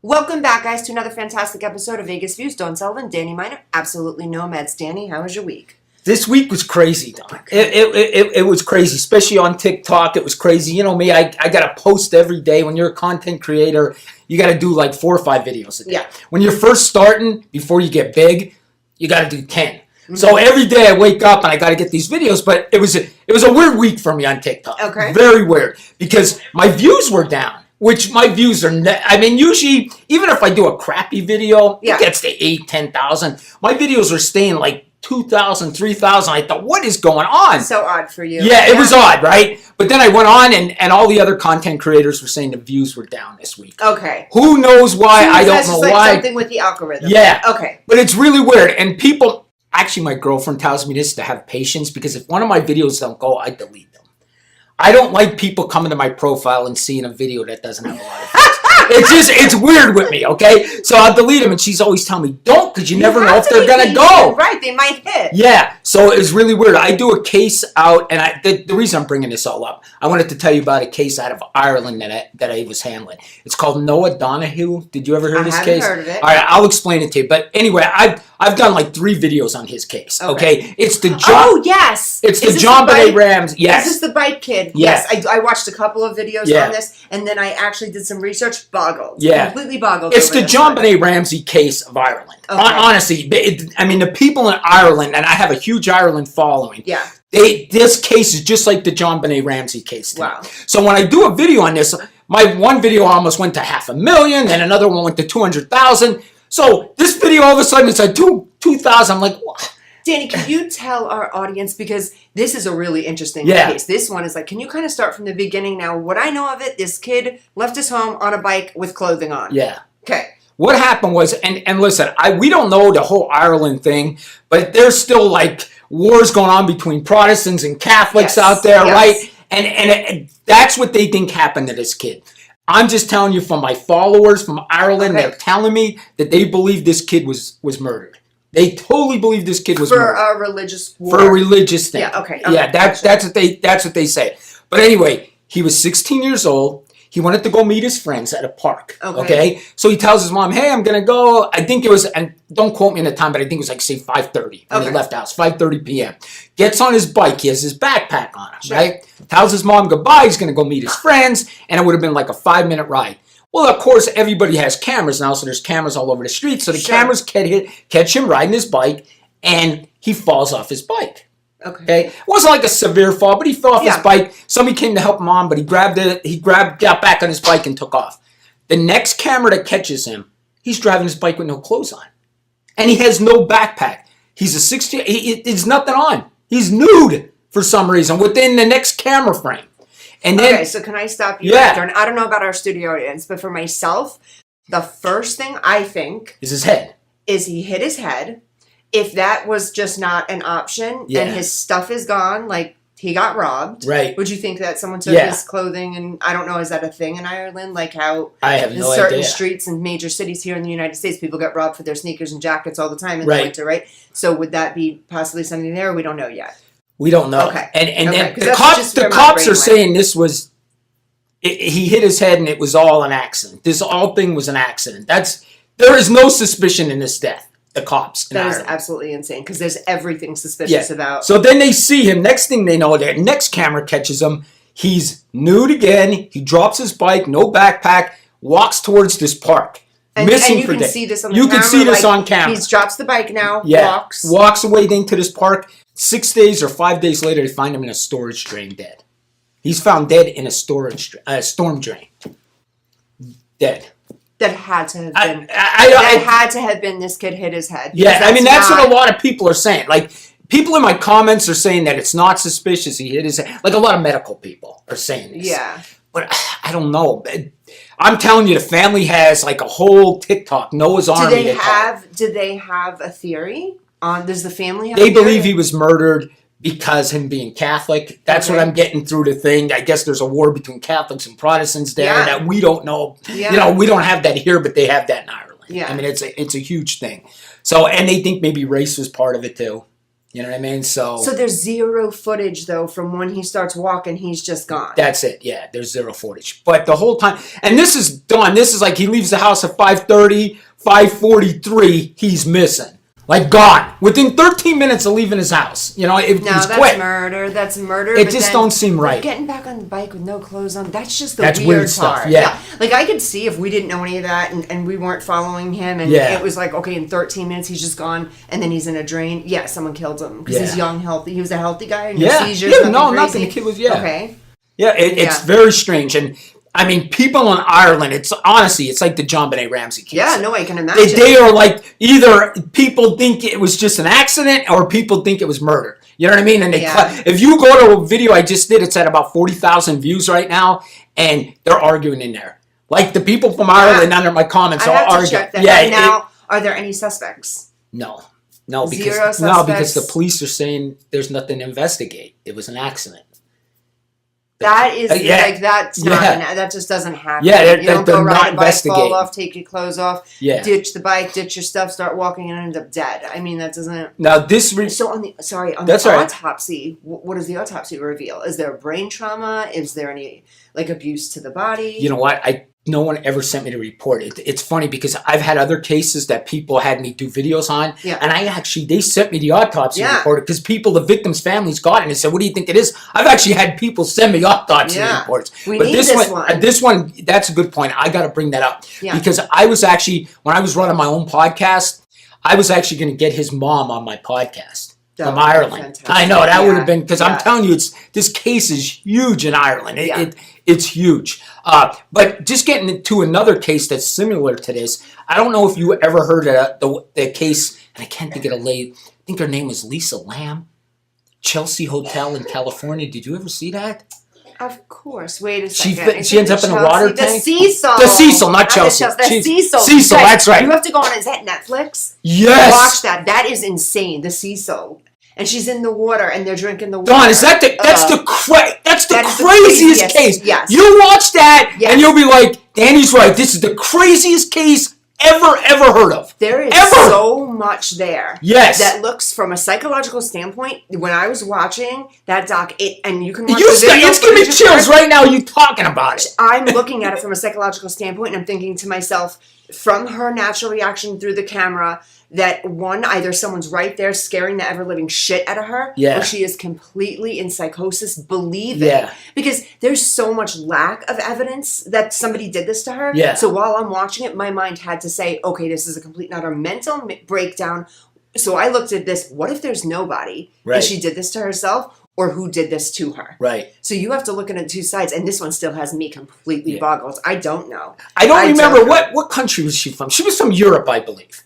Welcome back, guys, to another fantastic episode of Vegas Views. Dawn Sullivan, Danny Miner, absolutely nomads. Danny, how was your week? This week was crazy, Don. It was crazy, especially on TikTok. It was crazy. You know me, I got to post every day. When you're a content creator, you got to do like 4 or 5 videos a day. Yeah. When you're first starting, before you get big, you got to do 10. Mm-hmm. So every day I wake up and I got to get these videos, but it was a weird week for me on TikTok. Okay. Very weird, because my views were down. Which my views are, usually, even if I do a crappy video, it gets to 8,000, 10,000. My videos are staying like 2,000, 3,000. I thought, what is going on? So odd for you. Yeah, it was odd, right? But then I went on and all the other content creators were saying the views were down this week. Okay. Who knows why? So I don't know like why. Something with the algorithm. Yeah. Okay. But it's really weird. And people, actually my girlfriend tells me this to have patience, because if one of my videos don't go, I delete them. I don't like people coming to my profile and seeing a video that doesn't have a lot of views. It's weird with me, okay? So I'll delete them, and she's always telling me, don't, because you never know if they're going to go. Right, they might hit. Yeah, so it's really weird. I do a case out, and the reason I'm bringing this all up, I wanted to tell you about a case out of Ireland that I was handling. It's called Noah Donahue. Did you ever hear this case? I haven't heard of it. All right, I'll explain it to you. But anyway, I've done like 3 videos on his case, okay? It's the John... Oh, yes! It's the John Benet Ramsey. Yes. Is this the bike kid? Yeah. Yes, I watched a couple of videos on this, and then I actually did some research. Boggled. Yeah. Completely boggled. It's the John Benet Ramsey case of Ireland. Okay. Honestly, the people in Ireland, and I have a huge Ireland following. Yeah. This case is just like the John Benet Ramsey case. Wow. So when I do a video on this, my one video almost went to 500,000, then another one went to 200,000. So this video all of a sudden it's like 2,000. I'm like, what? Danny, can you tell our audience, because this is a really interesting case. This one is like, can you kind of start from the beginning now? What I know of it, this kid left his home on a bike with clothing on. Yeah. Okay. What happened was, and listen, we don't know the whole Ireland thing, but there's still like wars going on between Protestants and Catholics out there, right? And that's what they think happened to this kid. I'm just telling you from my followers from Ireland, they're telling me that they believe this kid was murdered. They totally believe this kid was murdered. For a religious war. For a religious thing. Yeah, okay. Yeah, that's what they say. But anyway, he was 16 years old. He wanted to go meet his friends at a park. Okay. So he tells his mom, hey, I'm going to go. I think it was, and don't quote me on the time, but I think it was like, say, 5:30 when he left the house, 5:30 p.m. Gets on his bike. He has his backpack on him, right? Tells his mom goodbye. He's going to go meet his friends. And it would have been like a 5-minute ride. Well, of course, everybody has cameras now, so there's cameras all over the street. So the cameras catch him riding his bike, and he falls off his bike. Okay. It wasn't like a severe fall, but he fell off his bike. Somebody came to help him on, but he got back on his bike and took off. The next camera that catches him, he's driving his bike with no clothes on. And he has no backpack. He's a 16, there's nothing on. He's nude for some reason within the next camera frame. And then, okay, so can I stop you right there? And I don't know about our studio audience, but for myself, the first thing I think is his head. Is he hit his head. If that was just not an option and his stuff is gone, like he got robbed, right? Would you think that someone took his clothing? And I don't know, is that a thing in Ireland? Like how I have no in certain idea. Streets and major cities here in the United States, people get robbed for their sneakers and jackets all the time in the winter, right? So would that be possibly something there? We don't know yet. We don't know. Okay. And then the cops are saying this was, he hit his head and it was all an accident. This all thing was an accident. There is no suspicion in this death. The cops. That is absolutely insane, because there's everything suspicious about. So then they see him. Next thing they know, their next camera catches him. He's nude again. He drops his bike, no backpack, walks towards this park. Missing for days. You can see this on the camera. You can see this on camera. He drops the bike now, walks away into this park. 6 days or 5 days later, they find him in a storage drain dead. He's found dead in a storm drain. Dead. That had to have been. Had to have been this kid hit his head. Yeah, that's what a lot of people are saying. Like, people in my comments are saying that it's not suspicious he hit his head. Like, a lot of medical people are saying this. Yeah. But I don't know. I'm telling you, the family has like a whole TikTok, Noah's Army. Do they have a theory on? Does the family have? They believe he was murdered because him being Catholic. That's what I'm getting through the thing. I guess there's a war between Catholics and Protestants there that we don't know. Yeah. You know, we don't have that here, but they have that in Ireland. Yeah. I mean, it's a huge thing. So, and they think maybe race was part of it too. You know what I mean? So there's zero footage though from when he starts walking. He's just gone. that's it. Yeah, there's zero footage. But the whole time, and this is done. This is like he leaves the house at 5:30, 5:43. He's missing. Like gone within 13 minutes of leaving his house. You know, it was that's quick. murder. That's murder. It just don't seem right. Getting back on the bike with no clothes on, that's just the That's weird weird stuff, part. yeah. Like I could see if we didn't know any of that and we weren't following him and Yeah. it was like, okay, in 13 minutes he's just gone and then he's in a drain. Yeah, someone killed him because he's Yeah. young, healthy. He was a healthy guy. And Yeah. seizures, Yeah, nothing no, crazy. nothing. The kid was, yeah. Okay. Yeah, it's very strange. And I mean, people in Ireland, it's honestly, it's like the John Benet Ramsey case. Yeah, no, I can imagine. They are like, either people think it was just an accident or people think it was murder. You know what I mean? And they if you go to a video I just did, it's at about 40,000 views right now, and they're arguing in there. Like the people from Ireland under my comments I are have to arguing. check that. Yeah, Now, are there any suspects? no, Zero because suspects? the police are saying there's nothing to investigate. It was an accident. That is like that's not Yeah. that just doesn't happen. Yeah, you don't they're go not ride a bike, investigating. fall off, take your clothes off, Yeah. ditch the bike, ditch your stuff, start walking, and end up dead. I mean, that doesn't. Now this So on the That's the all right. autopsy, what does the autopsy reveal? Is there brain trauma? Is there any like abuse to the body? You know what? No one ever sent me the report. It's funny because I've had other cases that people had me do videos on, Yeah. and they sent me the autopsy report because the victims' families got it and said, "What do you think it is?" I've actually had people send me autopsy reports. We but need this this one, one. this one, that's a good point. I got to bring that up Yeah. because I was actually when I was running my own podcast, I was actually going to get his mom on my podcast. That From would be Ireland. fantastic. I know that would have been because Yeah. I'm telling you, this case is huge in Ireland. Yeah. It's huge. But just getting to another case that's similar to this, I don't know if you ever heard of the case, and I can't think of the lady. I think her name was Lisa Lamb, Chelsea Hotel in California. Did you ever see that? Of course. Wait a She second. she ends up in a water tank. The Cecil. The Cecil, not Chelsea. The Cecil. Cecil, Guys, that's right. You have to go on. Is that Netflix? Yes. Watch that. That is insane. The Cecil. And she's in the water, and they're drinking the water. Dawn, is that that's the that is the craziest case? Yes. You watch that, Yes. and you'll be like, Danny's right. This is the craziest case ever heard of. There is Ever. so much there. Yes. That looks from a psychological standpoint. When I was watching that doc, and you can watch You the video. it's giving me footage chills of right now. You talking about it? I'm looking at it from a psychological standpoint, and I'm thinking to myself, from her natural reaction through the camera, that one, either someone's right there scaring the ever-living shit out of her, Yeah. or she is completely in psychosis believing. Yeah. Because there's so much lack of evidence that somebody did this to her. Yeah. So while I'm watching it, my mind had to say, okay, this is a complete and utter mental breakdown. So I looked at this, what if there's nobody? Right. And she did this to herself? Or who did this to her? Right. So you have to look at it two sides, and this one still has me completely boggled. I don't know. I don't remember don't know. what country was she from. She was from Europe, I believe.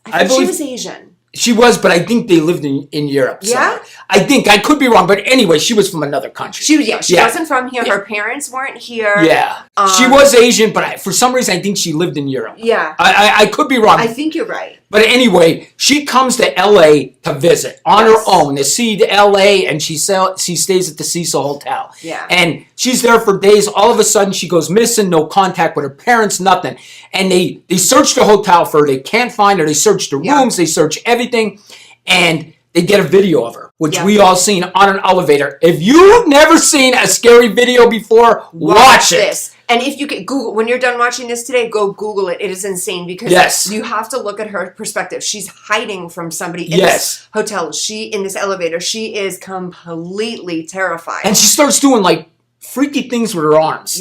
I think believe- she was Asian. She was, but I think they lived in Europe. Yeah? somewhere. I think I could be wrong, but anyway, she was from another country. She Yeah. wasn't from here. Her parents weren't here. Yeah, she was Asian, but for some reason I think she lived in Europe. Yeah. I could be wrong. I think you're right. But anyway, she comes to LA to visit on her own to see LA, and she stays at the Cecil Hotel. Yeah. And she's there for days. All of a sudden, she goes missing, no contact with her parents, nothing. And they search the hotel for her. They can't find her. They search the rooms. They search everything. And they get a video of her, which we all seen on an elevator. If you've never seen a scary video before, watch it. This. And if you get Google, when you're done watching this today, go Google it. It is insane because you have to look at her perspective. She's hiding from somebody in this hotel. In this elevator, she is completely terrified. And she starts doing like freaky things with her arms.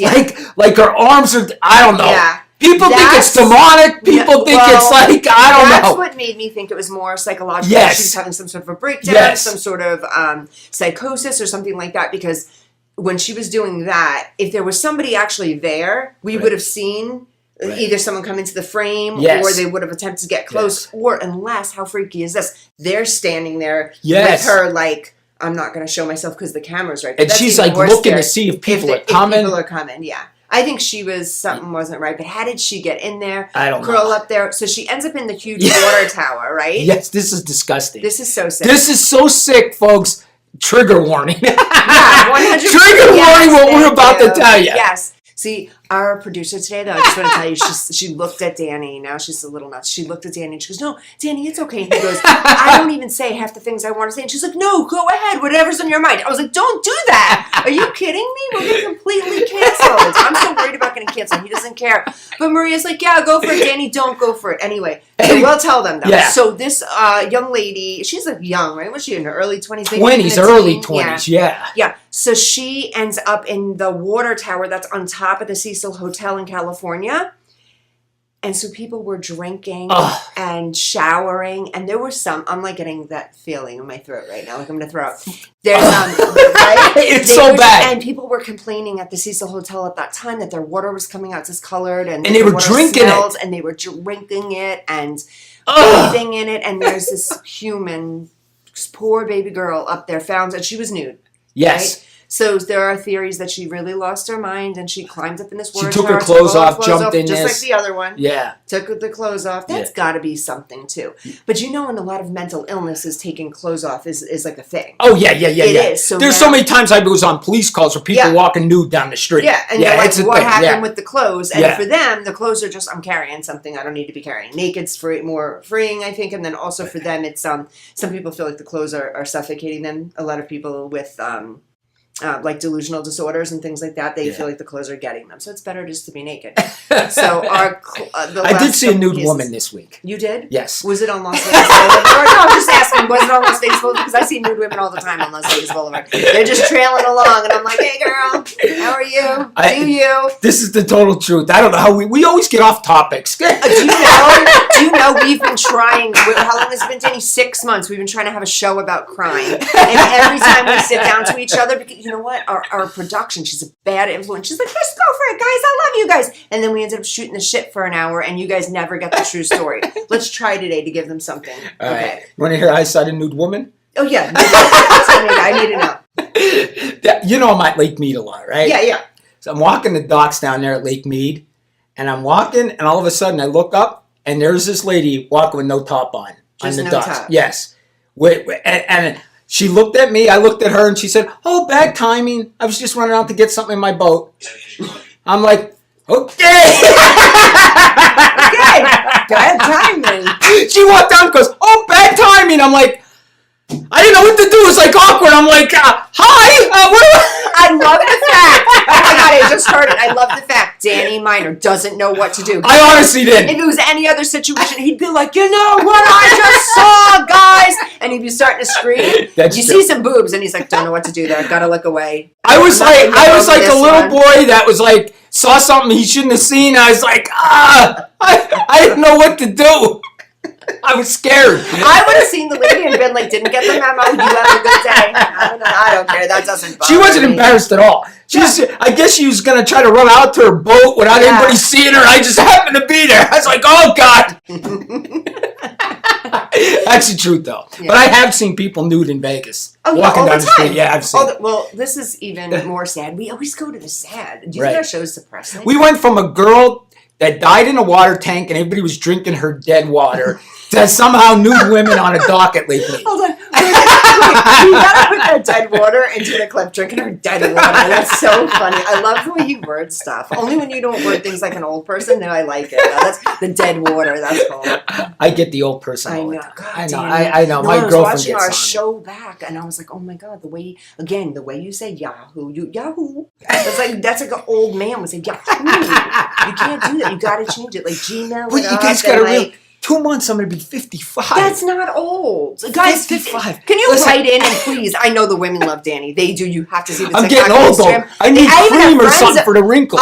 Like her arms are, I don't know. Yeah. People think it's demonic. People think it's like, I don't know. That's what made me think it was more psychological. Yes. She was having some sort of a breakdown, some sort of psychosis or something like that. Because when she was doing that, if there was somebody actually there, we would have seen either someone come into the frame or they would have attempted to get close. Or unless, how freaky is this? They're standing there with her like, I'm not going to show myself because the camera's right there. And she's like looking to see if people are coming. If people are coming, yeah. I think something wasn't right, but how did she get in there? I don't know. Curl up there. So she ends up in the huge water tower, right? Yes, this is disgusting. This is so sick. This is so sick, folks. Trigger warning. Yeah, 100%. Trigger warning what we're about to tell you. Yes. See, our producer today, though, I just want to tell you, she looked at Danny. Now she's a little nuts. She looked at Danny and she goes, "No, Danny, it's okay." And he goes, "I don't even say half the things I want to say." And she's like, "No, go ahead. Whatever's on your mind." I was like, "Don't do that. Are you kidding me? We're getting completely canceled." I'm so worried about getting canceled. He doesn't care. But Maria's like, "Yeah, go for it, Danny. Don't go for it." Anyway, so we'll tell them, though. Yeah. So this young lady, she's like young, right? Was she in her early 20s? 20s, early 20s, yeah. Yeah. So she ends up in the water tower that's on top of the Cecil Hotel in California. And so people were drinking and showering, and there were some. I'm like getting that feeling in my throat right now, like I'm gonna throw up. There's right? It's so bad. And people were complaining at the Cecil Hotel at that time that their water was coming out discolored, and they were drinking it, and they were drinking it and breathing in it. And there's this human, poor baby girl up there found, and she was nude. Yes. Right? So there are theories that she really lost her mind and she climbed up in this water She took tower, her clothes off, jumped in just this. like the other one. Yeah. Took the clothes off. That's got to be something too. But you know, in a lot of mental illnesses, taking clothes off is like a thing. Oh yeah. It is. So there's so many times I was on police calls where people walking nude down the street. Yeah, and you're like, it's a what thing. happened with the clothes? And for them, the clothes are just, I'm carrying something I don't need to be carrying. Naked's more freeing, I think, and then also for them, it's some people feel like the clothes are suffocating them. A lot of people with like delusional disorders and things like that, they feel like the clothes are getting them. So it's better just to be naked. So I did see a nude woman this week. You did? Yes. Was it on Las Vegas Boulevard? No, I'm just asking. Was it on Las Vegas Boulevard? Because I see nude women all the time on Las Vegas Boulevard. They're just trailing along, and I'm like, "Hey, girl, how are you? Do you?" This is the total truth. I don't know how we always get off topics. Do you know we've been trying, how long has it been, Danny? 6 months. We've been trying to have a show about crime. And every time we sit down to each other, because you know what? Our production, she's a bad influence. She's like, "Just go for it, guys. I love you guys." And then we ended up shooting the shit for an hour, and you guys never get the true story. Let's try today to give them something. All right. You want to hear I saw a nude woman? Oh, yeah. I need to know. You know I'm at Lake Mead a lot, right? Yeah. So I'm walking the docks down there at Lake Mead, and I'm walking, and all of a sudden I look up, and there's this lady walking with no top on Just the no docks. top. Yes. And she looked at me, I looked at her, and she said, "Oh, bad timing. I was just running out to get something in my boat." I'm like, okay. Okay. Bad timing. She walked down and goes, "Oh, bad timing." I'm like, I didn't know what to do. It was like awkward. I'm like, "Hi, I love the fact. Oh my God, I just heard it. I love the fact Danny Miner doesn't know what to do. I honestly did. If it was any other situation, he'd be like, "You know what I just saw, guys?" And he'd be starting to scream. That's you true. see some boobs, and he's like, "Don't know what to do there. Gotta look away." I was like a little one. boy that was like, saw something he shouldn't have seen. I was like, I didn't know what to do. I was scared. I would have seen the lady and been like, "Didn't get the memo. You have a good day." I don't care. That doesn't bother She wasn't me. embarrassed at all. I guess she was going to try to run out to her boat without anybody seeing her. I just happened to be there. I was like, "Oh, God." That's the truth, though. Yeah. But I have seen people nude in Vegas. Oh, yeah, walking all down the the street. time. Yeah, I've seen. Well, this is even more sad. We always go to the sad. Do you Right. think our show's depressing? We went from a girl that died in a water tank and everybody was drinking her dead water to somehow nude women on a dock at Lake Mead. Hold on. You gotta put that dead water into the clip, drinking her dead water. That's so funny. I love the way you word stuff. Only when you don't word things like an old person, then I like it. That's the dead water. That's cool. I get the old person. I all the know. time. God, I know. Danny. I know. No, My I was girlfriend watching gets our on. show back, and I was like, "Oh my God, the way you say Yahoo, Yahoo." That's like an old man would say Yahoo. You can't do that. You gotta change it, like Gmail. Well, you guys gotta realize. 2 months, I'm going to be 55. That's not old. Guys, 55. Can you write in and please? I know the women love Danny. They do. You have to see the I'm TikTok getting old, though. Instagram. I need even cream have or friends something that- for the wrinkles.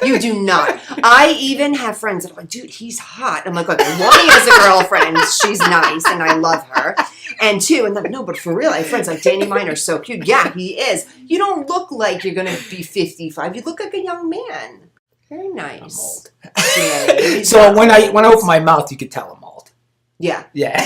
You do not. I even have friends that are like, "Dude, he's hot." I'm like, "Okay, one, he has a girlfriend. She's nice, and I love her. And two, and then, no, but for real, I have friends like Danny Miner's so cute. Yeah, he is. You don't look like you're going to be 55. You look like a young man. Very nice. I'm old. Yeah, So when I open my mouth, you could tell I'm old. Yeah. Yeah.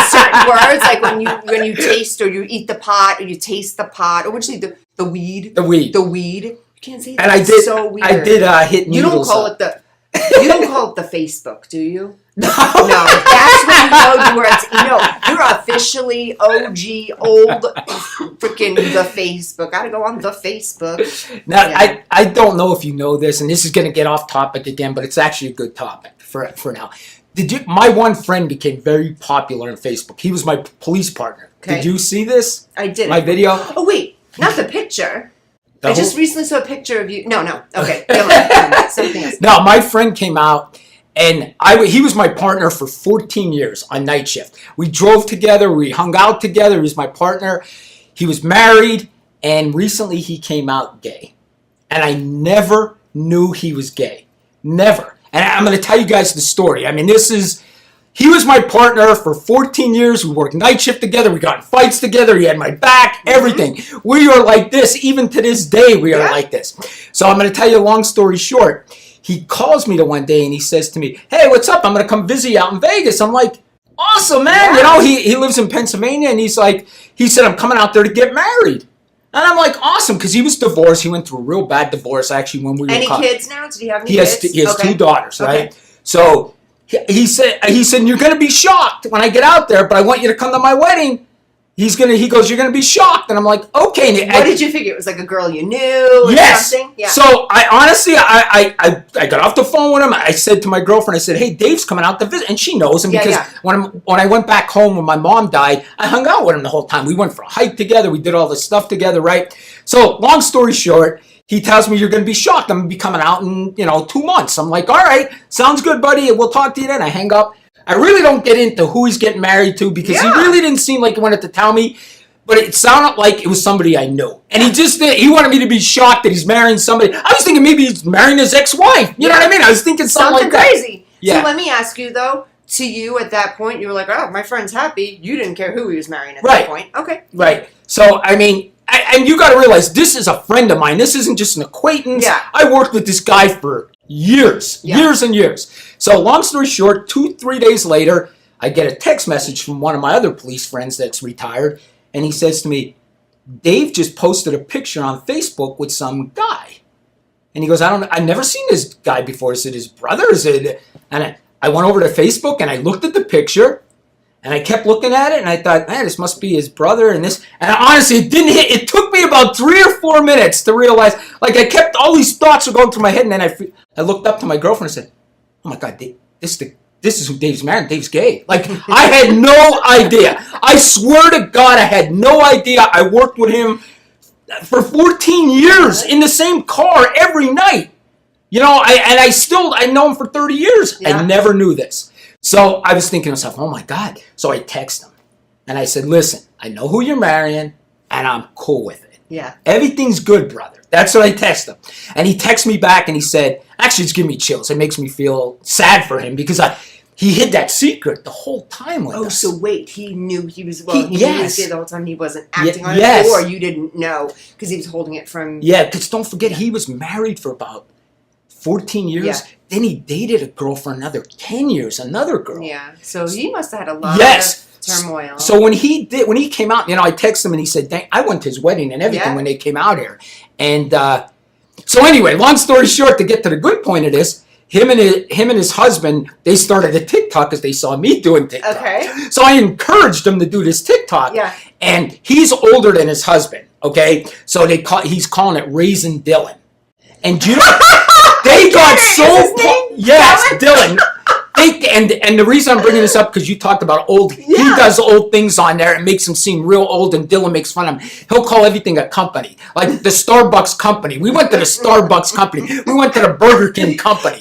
Certain words, like when you taste or you eat the pot or you taste the pot, or what you say, the weed. The weed. The weed. You can't say that. And It's so weird. I did hit You don't needles call up. it the Facebook, do you? No, that's when you know you're officially OG old freaking the Facebook. Gotta go on the Facebook. Now, yeah. I don't know if you know this, and this is going to get off topic again, but it's actually a good topic for now. My one friend became very popular on Facebook. He was my police partner. Okay. Did you see this? I did. My video? Oh, wait. Not the picture. I just recently saw a picture of you. No. Okay. Something else. No, my friend came out, and he was my partner for 14 years on night shift. We drove together. We hung out together. He was my partner. He was married, and recently he came out gay. And I never knew he was gay. Never. And I'm going to tell you guys the story. I mean, he was my partner for 14 years. We worked night shift together. We got in fights together. He had my back, everything. Mm-hmm. We are like this. Even to this day, we are like this. So I'm going to tell you a long story short. He calls me one day and he says to me, hey, what's up? I'm going to come visit you out in Vegas. I'm like, awesome, man. Yeah. You know, he lives in Pennsylvania, and he said, I'm coming out there to get married. And I'm like, awesome, because he was divorced. He went through a real bad divorce, actually, when we were Any kids now? Did he have any kids? He has two daughters, right? Okay. So he said, you're going to be shocked when I get out there, but I want you to come to my wedding. He goes, you're going to be shocked. And I'm like, okay. What did you figure? It was like a girl you knew or something? Yeah. So I honestly, I got off the phone with him. I said to my girlfriend, I said, hey, Dave's coming out to visit. And she knows him because when I went back home when my mom died, I hung out with him the whole time. We went for a hike together. We did all this stuff together, right? So long story short, he tells me, you're going to be shocked. I'm going to be coming out in, 2 months. I'm like, all right, sounds good, buddy. We'll talk to you then. I hang up. I really don't get into who he's getting married to because he really didn't seem like he wanted to tell me, but it sounded like it was somebody I knew. And he wanted me to be shocked that he's marrying somebody. I was thinking maybe he's marrying his ex-wife. You know what I mean? I was thinking something like that. Crazy. Yeah. So let me ask you, though, to you at that point, you were like, oh, my friend's happy. You didn't care who he was marrying at that point. Okay. Right. So, I mean, and you got to realize this is a friend of mine. This isn't just an acquaintance. Yeah. I worked with this guy for years and years. So long story short, 2-3 days later, I get a text message from one of my other police friends that's retired, and he says to me, Dave just posted a picture on Facebook with some guy. And he goes, I've never seen this guy before. Is it his brother? And I went over to Facebook and I looked at the picture and I kept looking at it and I thought, man, this must be his brother and this. And honestly, it took me about 3 or 4 minutes to realize, like I kept all these thoughts were going through my head, and then I looked up to my girlfriend and said, oh my God, this is who Dave's married. Dave's gay. Like, I had no idea. I swear to God, I had no idea. I worked with him for 14 years in the same car every night. I know him for 30 years. Yeah. I never knew this. So I was thinking to myself, oh my God. So I text him and I said, listen, I know who you're marrying and I'm cool with it. Yeah. Everything's good, brother. That's what I text him. And he texted me back and he said, actually, it's giving me chills. It makes me feel sad for him because he hid that secret the whole time with us. Oh, so wait, he knew he was, he knew he was gay the whole time. He wasn't acting on it, or you didn't know because he was holding it from... Yeah, because don't forget, he was married for about 14 years. Yeah. Then he dated a girl for another 10 years, another girl. Yeah, so he must have had a lot of turmoil. So when he came out, I texted him and he said, I went to his wedding and everything when they came out here. And so anyway, long story short, to get to the good point of this, him and his husband, they started a TikTok because they saw me doing TikTok. Okay. So I encouraged him to do this TikTok. Yeah. And he's older than his husband. Okay. So he's calling it Raising Dylan. And they got so Dylan. And the reason I'm bringing this up because you talked about old. Yeah. He does old things on there and makes him seem real old, and Dylan makes fun of him. He'll call everything a company, like the Starbucks company. We went to the Starbucks company. We went to the Burger King company.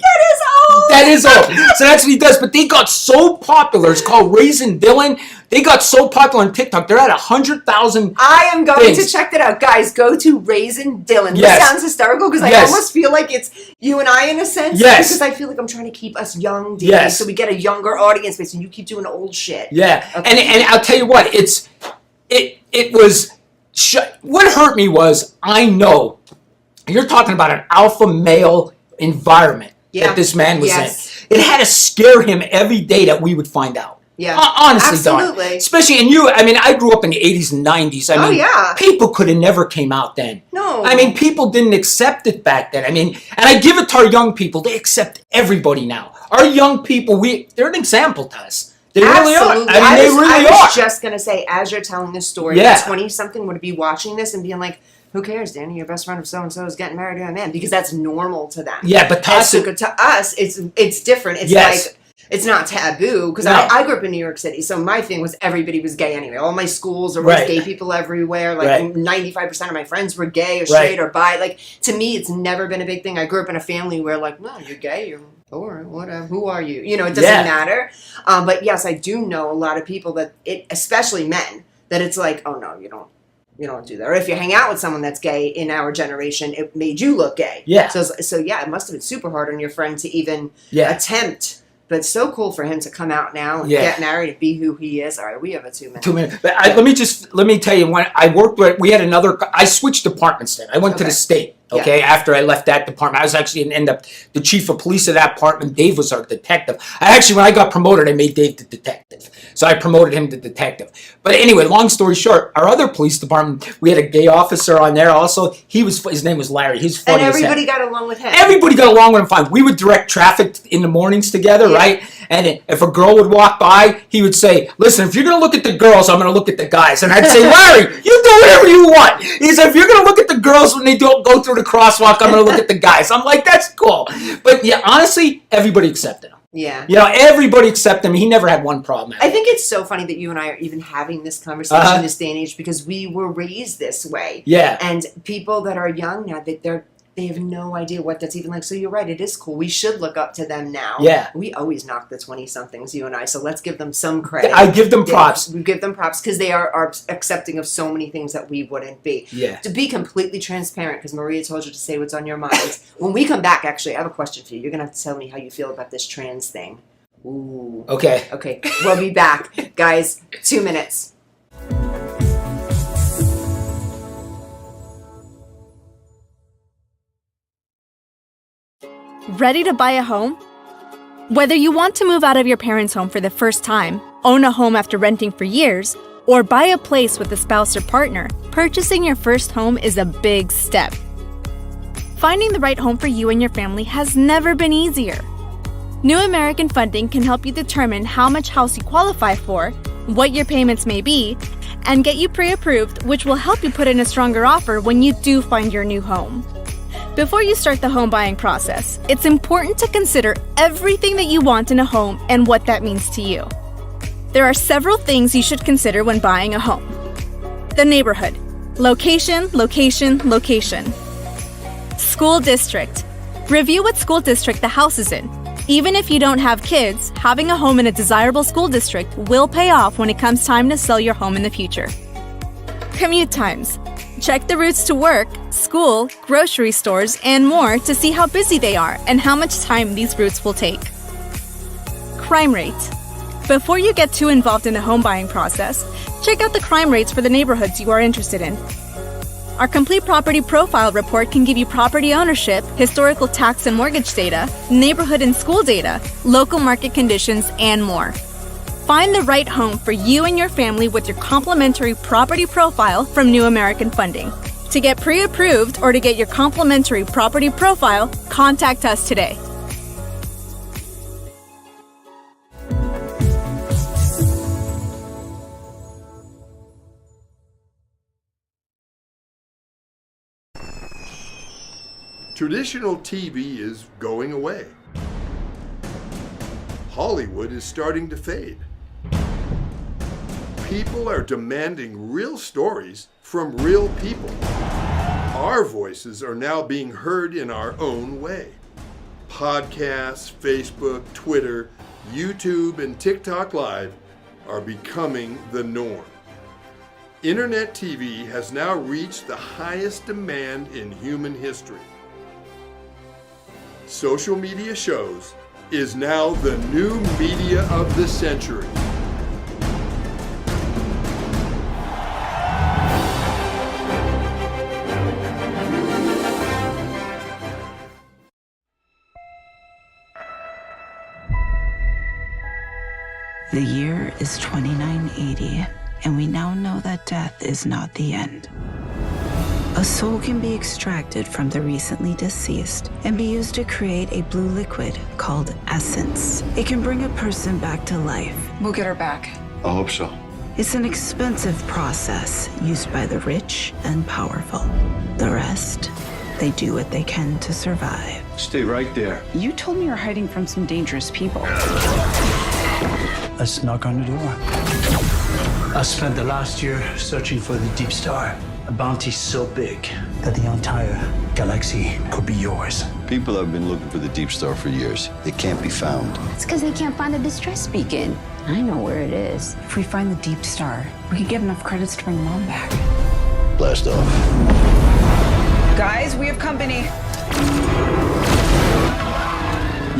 That is old. So that's what he does. But they got so popular. It's called Raising Dylan. They got so popular on TikTok. They're at 100,000. I am going to check that out. Guys, go to Raising Dylan. Yes. This sounds hysterical because I almost feel like it's you and I in a sense. Yes. Because I feel like I'm trying to keep us young, Dave, so we get a younger audience base and you keep doing old shit. Yeah. Okay. And I'll tell you what, it was, what hurt me was, I know, you're talking about an alpha male environment that this man was in. It had to scare him every day that we would find out. Yeah. Honestly, Absolutely. darn. Especially, and you, I mean, I grew up in the 80s and 90s. I mean, yeah. people could have never came out then. No. I mean, people didn't accept it back then. I mean, and I give it to our young people. They accept everybody now. Our young people, they're an example to us. They really are. I mean, they really are. I was just going to say, as you're telling this story, Yeah. 20-something would be watching this and being like, who cares, Danny? Your best friend of so-and-so is getting married to a man. Because that's normal to them. Yeah, but to us, it's different. It's like, it's not taboo, because I grew up in New York City, so my thing was everybody was gay anyway. All my schools, there was gay people everywhere. Like 95% of my friends were gay or straight or bi. Like, to me, it's never been a big thing. I grew up in a family where, like, no, you're gay, you're or whatever. Who are you? You know, it doesn't matter. But yes, I do know a lot of people that especially men, that it's like, oh no, you don't do that. Or if you hang out with someone that's gay in our generation, it made you look gay. Yeah. So yeah, it must have been super hard on your friend to even attempt. But it's so cool for him to come out now and get married and be who he is. All right, we have a 2 minutes. 2 minutes. But let me tell you, when I worked with, I switched departments then. I went to the state. Okay, after I left that department, I was actually the chief of police of that department. Dave was our detective. When I got promoted, I made Dave the detective. So I promoted him to detective. But anyway, long story short, our other police department, we had a gay officer on there also. His name was Larry. He's funny. And everybody got along with him. Everybody got along with him fine. We would direct traffic in the mornings together, right? And if a girl would walk by, he would say, listen, if you're going to look at the girls, I'm going to look at the guys. And I'd say, Larry, you do whatever you want. He said, if you're going to look at the girls when they don't go through the crosswalk, I'm going to look at the guys. I'm like, that's cool. But yeah, honestly, everybody accepted him. Yeah. You know, everybody accepted him. He never had one problem. I think it's so funny that you and I are even having this conversation in this day and age, because we were raised this way. Yeah. And people that are young now, they have no idea what that's even like. So you're right, it is cool. We should look up to them now. Yeah. We always knock the 20-somethings, you and I, so let's give them some credit. I give them props. We give them props because they are accepting of so many things that we wouldn't be. Yeah. To be completely transparent, because Maria told you to say what's on your mind. When we come back, actually, I have a question for you. You're going to have to tell me how you feel about this trans thing. Ooh. Okay. Okay. We'll be back. Guys, 2 minutes. Ready to buy a home? Whether you want to move out of your parents' home for the first time, own a home after renting for years, or buy a place with a spouse or partner, purchasing your first home is a big step. Finding the right home for you and your family has never been easier. New American Funding can help you determine how much house you qualify for, what your payments may be, and get you pre-approved, which will help you put in a stronger offer when you do find your new home. Before you start the home buying process, it's important to consider everything that you want in a home and what that means to you. There are several things you should consider when buying a home. The neighborhood. Location, location, location. School district. Review what school district the house is in. Even if you don't have kids, having a home in a desirable school district will pay off when it comes time to sell your home in the future. Commute times. Check the routes to work, school, grocery stores, and more to see how busy they are and how much time these routes will take. Crime rate. Before you get too involved in the home buying process, check out the crime rates for the neighborhoods you are interested in. Our complete property profile report can give you property ownership, historical tax and mortgage data, neighborhood and school data, local market conditions, and more. Find the right home for you and your family with your complimentary property profile from New American Funding. To get pre-approved or to get your complimentary property profile, contact us today. Traditional TV is going away. Hollywood is starting to fade. People are demanding real stories from real people. Our voices are now being heard in our own way. Podcasts, Facebook, Twitter, YouTube, and TikTok Live are becoming the norm. Internet TV has now reached the highest demand in human history. Social media shows is now the new media of the century. The year is 2980, and we now know that death is not the end. A soul can be extracted from the recently deceased and be used to create a blue liquid called essence. It can bring a person back to life. We'll get her back. I hope so. It's an expensive process used by the rich and powerful. The rest, they do what they can to survive. Stay right there. You told me you're hiding from some dangerous people. Let's knock on the door. I spent the last year searching for the Deep Star. A bounty so big that the entire galaxy could be yours. People have been looking for the Deep Star for years. It can't be found. It's because they can't find the distress beacon. I know where it is. If we find the Deep Star, we could get enough credits to bring Mom back. Blast off. Guys, we have company.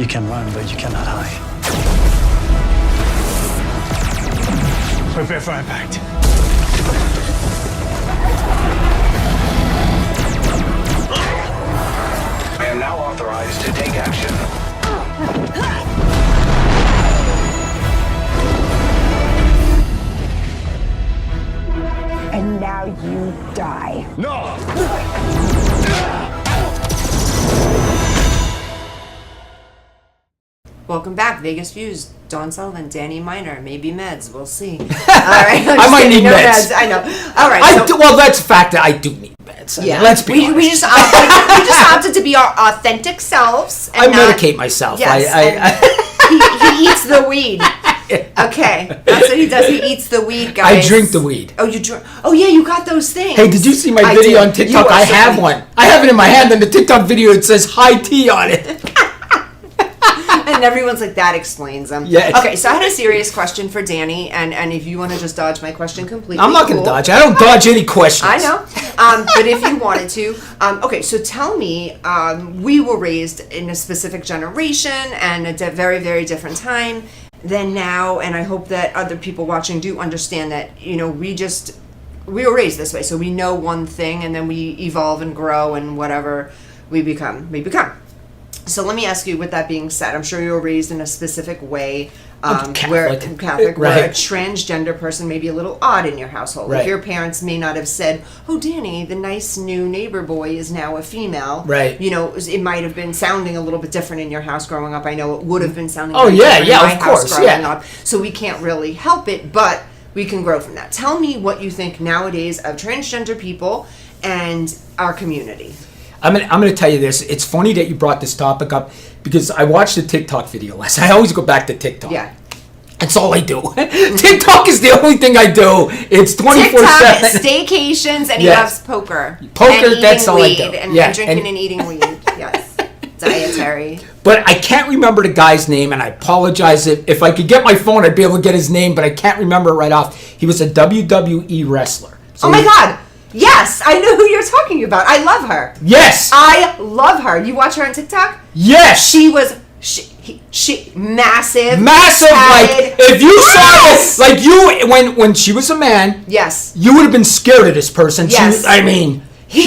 You can run, but you cannot hide. Prepare for impact. I am now authorized to take action. And now you die. No! Welcome back, Vegas Views. Dawn Sullivan, Danny Miner, maybe meds. We'll see. All right, I might need meds. I know. All right. Well, that's a fact that I do need meds. I mean, let's be honest. We just opted to be our authentic selves. And I not medicate myself. Yes, he eats the weed. Okay, that's what he does. He eats the weed, guys. I drink the weed. Oh, you drink? Oh, yeah, you got those things. Hey, did you see my video on TikTok? I have one. I have it in my hand, and the TikTok video it says high tea on it. And everyone's like, that explains them. Yes. Okay, so I had a serious question for Danny, and if you want to just dodge my question completely, I'm not going to dodge. I don't dodge any questions. I know. But if you wanted to, okay, so tell me, we were raised in a specific generation and a very, very different time than now, and I hope that other people watching do understand that, you know, we were raised this way, so we know one thing, and then we evolve and grow, and whatever we become. So let me ask you, with that being said, I'm sure you were raised in a specific way, Catholic. where Right. where a transgender person may be a little odd in your household. Right. Like your parents may not have said, "Oh, Danny, the nice new neighbor boy is now a female." Right. You know, it might have been sounding a little bit different in your house growing up. I know it would have been sounding. Oh, very yeah, different yeah, in my of house course, growing yeah. up. So we can't really help it, but we can grow from that. Tell me what you think nowadays of transgender people and our community. I'm gonna tell you this. It's funny that you brought this topic up because I watched a TikTok video last night. I always go back to TikTok. Yeah. That's all I do. TikTok is the only thing I do. It's 24/7. TikTok, staycations, and he Yes. loves poker. Poker, and that's all I weed, do. And Yeah, drinking and- and eating weed. Yes. Dietary. But I can't remember the guy's name, and I apologize. If I could get my phone, I'd be able to get his name, but I can't remember it right off. He was a WWE wrestler. So Oh my God. Yes, I know who you're talking about. I love her. Yes. I love her. You watch her on TikTok? Yes. She was she massive. Massive. tatted. Like if you Yes! saw it, like you when she was a man, Yes. you would have been scared of this person. Yes. I mean, He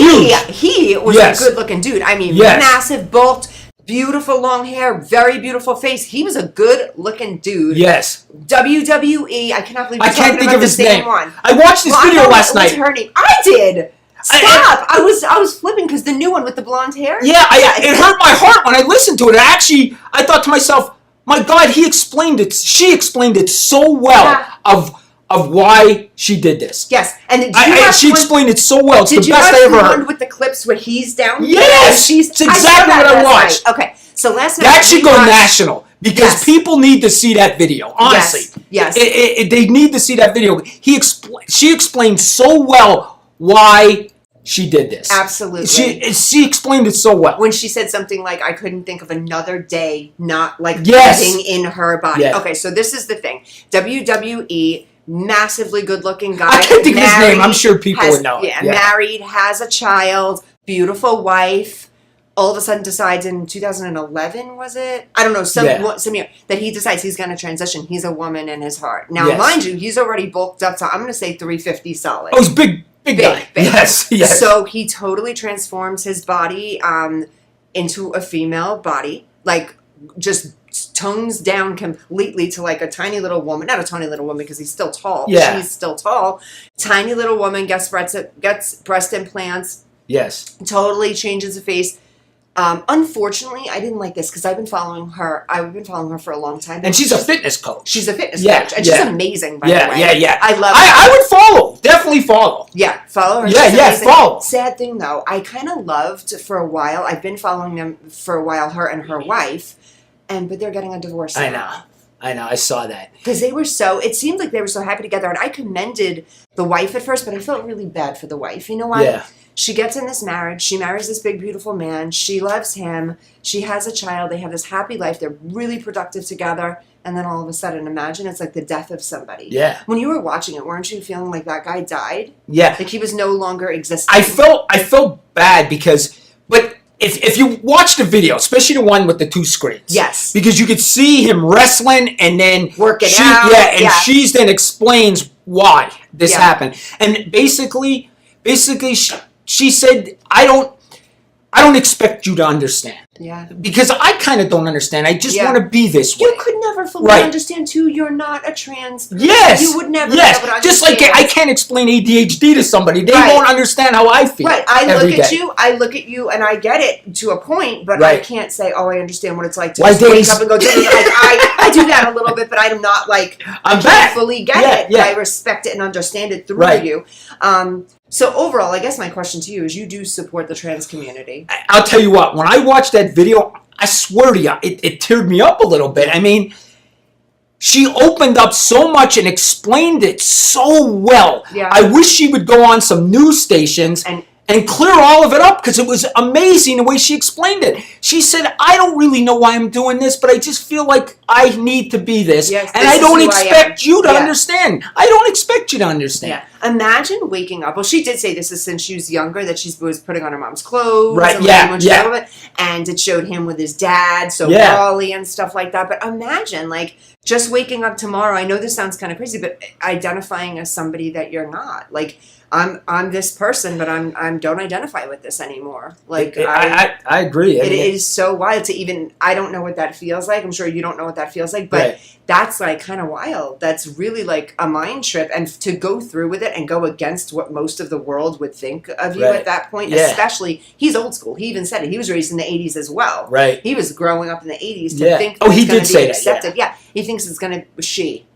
huge. was Yes. a good looking dude. I mean, Yes. massive, bulked, beautiful long hair, very beautiful face. He was a good looking dude. Yes. WWE. I cannot believe I we're can't talking think about of the his same name. one. I watched this Well, I video know last what was night. her name. I did. Stop! I was flipping because the new one with the blonde hair. Yeah, it hurt my heart when I listened to it. I thought to myself, my God, he explained it. She explained it so well of why she did this. Yes, and she explained it so well. It's Did the you best watch I ever the heard. one with the clips where he's down? Yes! She's It's exactly what I watched. Night. Okay, so last night That should we go watched- national because Yes. people need to see that video. Honestly, Yes. They need to see that video. She explained so well why she did this. Absolutely. She explained it so well. When she said something like, "I couldn't think of another day not like Yes. living in her body." Yeah. Okay, so this is the thing. WWE, massively good-looking guy. I can't think of his name. married, I'm sure people would know it. Yeah, Yeah. married, has a child, beautiful wife. All of a sudden decides in 2011, was it? I don't know, some year, that he decides he's going to transition. He's a woman in his heart. Now, Yes. mind you, he's already bulked up to, I'm going to say 350 solid. Oh, he's big guy. Big. Yes. So he totally transforms his body into a female body, like just tones down completely to like a tiny little woman. Not a tiny little woman because he's still tall. Yeah. She's still tall. Tiny little woman gets breast implants. Yes. Totally changes the face. Unfortunately, I didn't like this because I've been following her. I've been following her for a long time. And she's a fitness coach. She's a fitness coach. And she's amazing, by the way. Yeah. I love her. I would follow. Definitely follow. Yeah, follow her. Yeah, follow. Sad thing, though, I kind of loved for a while. I've been following them for a while, her and her wife. But they're getting a divorce now. I know. I saw that. Because it seemed like they were so happy together. And I commended the wife at first, but I felt really bad for the wife. You know why? Yeah. She gets in this marriage. She marries this big, beautiful man. She loves him. She has a child. They have this happy life. They're really productive together. And then all of a sudden, imagine it's like the death of somebody. Yeah. When you were watching it, weren't you feeling like that guy died? Yeah. Like he was no longer existing? I felt bad because, but if you watch the video, especially the one with the 2 screens. Yes. Because you could see him wrestling and then working out. Yeah, and she's then explains why this happened. And basically she said, I don't expect you to understand. Yeah. Because I kind of don't understand. I just want to be this way. You could never fully understand, too. You're not a trans. Yes. You would never be able to understand. Just like I can't explain ADHD to somebody. They won't understand how I feel. Right. I look at you, and I get it to a point, but I can't say, oh, I understand what it's like to just wake up and go to I do that a little bit, but I'm not like, I can't fully get it. But I respect it and understand it through you. So overall, I guess my question to you is, you do support the trans community. I'll tell you what, when I watched that video, I swear to you, it teared me up a little bit. I mean, she opened up so much and explained it so well. Yeah. I wish she would go on some news stations and clear all of it up, because it was amazing the way she explained it. She said, I don't really know why I'm doing this, but I just feel like I need to be this. Yes, and I don't expect you to understand. I don't expect you to understand. Yeah. Imagine waking up. Well, she did say this is since she was younger, that she was putting on her mom's clothes. Right, and and it showed him with his dad, so Raleigh and stuff like that. But imagine, like, just waking up tomorrow. I know this sounds kind of crazy, but identifying as somebody that you're not. Like, I'm this person, but I don't identify with this anymore. Like I agree. It is so wild to even. I don't know what that feels like. I'm sure you don't know what that feels like, but that's like kind of wild. That's really like a mind trip, and to go through with it and go against what most of the world would think of you at that point. Especially, he's old school. He even said it. He was raised in the '80s as well. Right. He was growing up in the '80s to think. He did say accepted. that. He thinks it's going to she.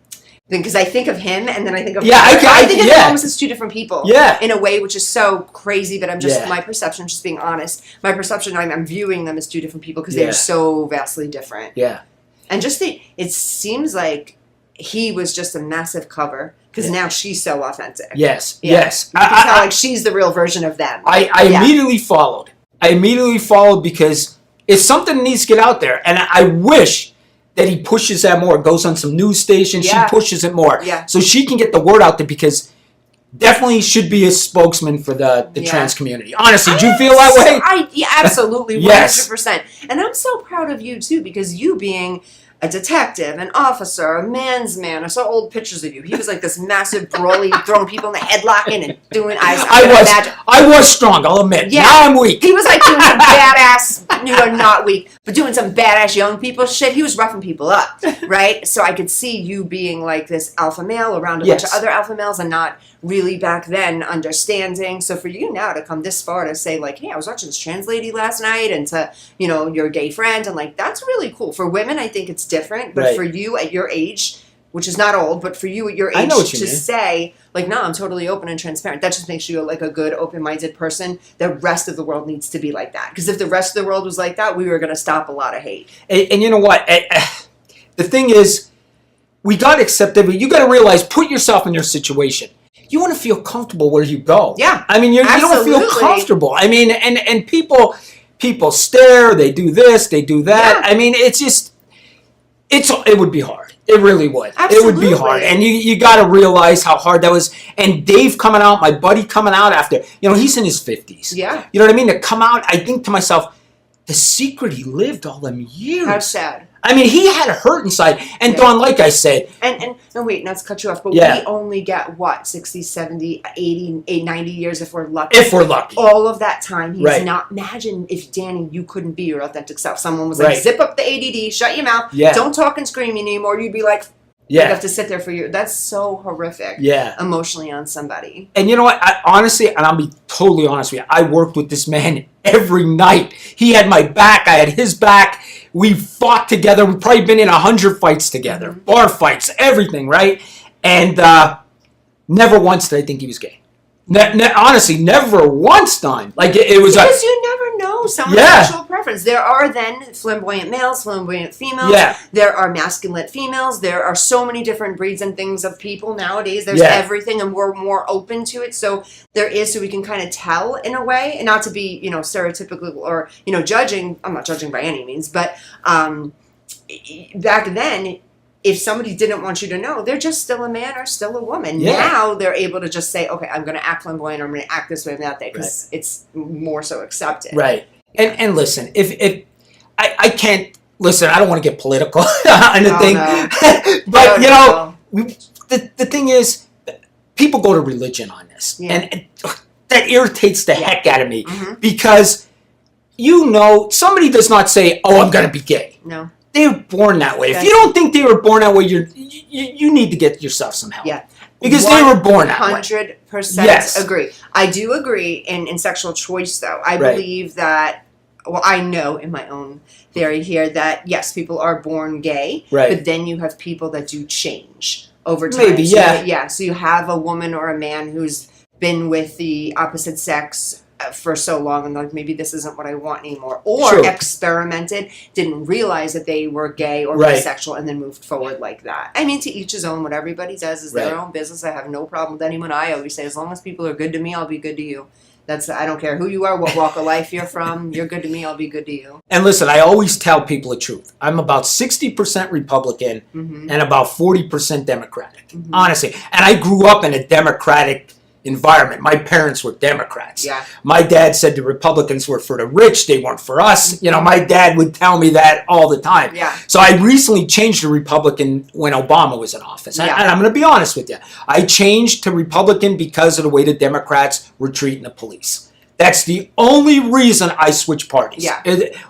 Because I think of him and then I think of I think of them almost as two different people. Yeah. In a way, which is so crazy, but I'm just my perception, just being honest. My perception, I'm viewing them as two different people because they're so vastly different. Yeah. And just it seems like he was just a massive cover because now she's so authentic. Yes. You can tell like she's the real version of them. I immediately followed. Because it's something that needs to get out there, and I wish that he pushes that more, goes on some news stations, she pushes it more. Yeah. So she can get the word out there, because definitely should be a spokesman for the trans community. Honestly, do you feel that way? Absolutely, 100%. Yes. And I'm so proud of you, too, because you being a detective, an officer, a man's man. I saw old pictures of you. He was like this massive brawly, throwing people in the headlock and doing I was strong, I'll admit. Yeah. Now I'm weak. He was like doing some badass, you're not weak, but doing some badass young people shit. He was roughing people up, right? So I could see you being like this alpha male around a bunch of other alpha males and not really back then understanding. So for you now to come this far to say like, hey, I was watching this trans lady last night, and to, your gay friend, and like, that's really cool. For women, I think it's different, but for you at your age, which is not old, but for you at your age to say like, no, I'm totally open and transparent, that just makes you like a good open-minded person. The rest of the world needs to be like that, because if the rest of the world was like that, we were going to stop a lot of hate. And you know what, the thing is, we got to accept it, but you got to realize, put yourself in your situation. You want to feel comfortable where you go. Yeah. I mean, you don't feel comfortable. I mean, and people stare, they do this, they do that. Yeah. I mean, it's just, it would be hard. It really would. Absolutely. It would be hard. And you got to realize how hard that was. And Dave coming out, my buddy coming out after, he's in his 50s. Yeah. You know what I mean? To come out, I think to myself, the secret he lived all them years. How sad. I mean, he had a hurt inside. And Yeah. Dawn, like I said, And wait, not to cut you off, but Yeah. we only get what, 60, 70, 80, 90 years if we're lucky. if we're lucky. All of that time, he's Right. not. Imagine if Danny, you couldn't be your authentic self. Someone was like, Right. "Zip up the ADD, shut your mouth, Yeah. don't talk and scream anymore." You'd be like, you Yeah. have to sit there for you. That's so horrific. Yeah. Emotionally on somebody. And you know what? I honestly, and I'll be totally honest with you, I worked with this man every night. He had my back. I had his back. We fought together. We've probably been in 100 fights together. Bar fights, everything, right? And never once did I think he was gay. Honestly, never once done. Like, it was Because you never know someone's Yeah. sexual preference. There are then flamboyant males, flamboyant females. Yeah. There are masculine females. There are so many different breeds and things of people nowadays. There's Yeah. everything, and we're more open to it. So we can kind of tell in a way, and not to be, stereotypical or, judging. I'm not judging by any means, but back then, if somebody didn't want you to know, they're just still a man or still a woman. Yeah. Now they're able to just say, okay, I'm going to act flamboyant, or I'm going to act this way and that way, because it's more so accepted. right. And listen, if I can't listen, I don't want to get political on the thing, no. but No. the thing is, people go to religion on this, Yeah. and that irritates the heck out of me Mhm. because somebody does not say, "Oh, I'm going to be gay." No. They were born that way. If That's- you don't think they were born that way, you need to get yourself some help. Yeah. Because they were born that way. 100% Yes. agree. I do agree in sexual choice, though. I Right. believe that, I know in my own theory here that, yes, people are born gay, Right. but then you have people that do change over time. Maybe, So yeah. Yeah, so you have a woman or a man who's been with the opposite sex for so long, and like, maybe this isn't what I want anymore, or True. experimented, didn't realize that they were gay or Right. bisexual, and then moved forward like that. I mean, to each his own. What everybody does is their Right. own business. I have no problem with anyone. I always say, as long as people are good to me, I'll be good to you. I don't care who you are, what walk of life you're from. You're good to me, I'll be good to you. And listen, I always tell people the truth. I'm about 60% Republican Mm-hmm. and about 40% Democratic, honestly. And I grew up in a Democratic environment. My parents were Democrats. Yeah. My dad said the Republicans were for the rich, they weren't for us. My dad would tell me that all the time. Yeah. So I recently changed to Republican when Obama was in office. Yeah. And I'm going to be honest with you. I changed to Republican because of the way the Democrats were treating the police. That's the only reason I switched parties. Yeah.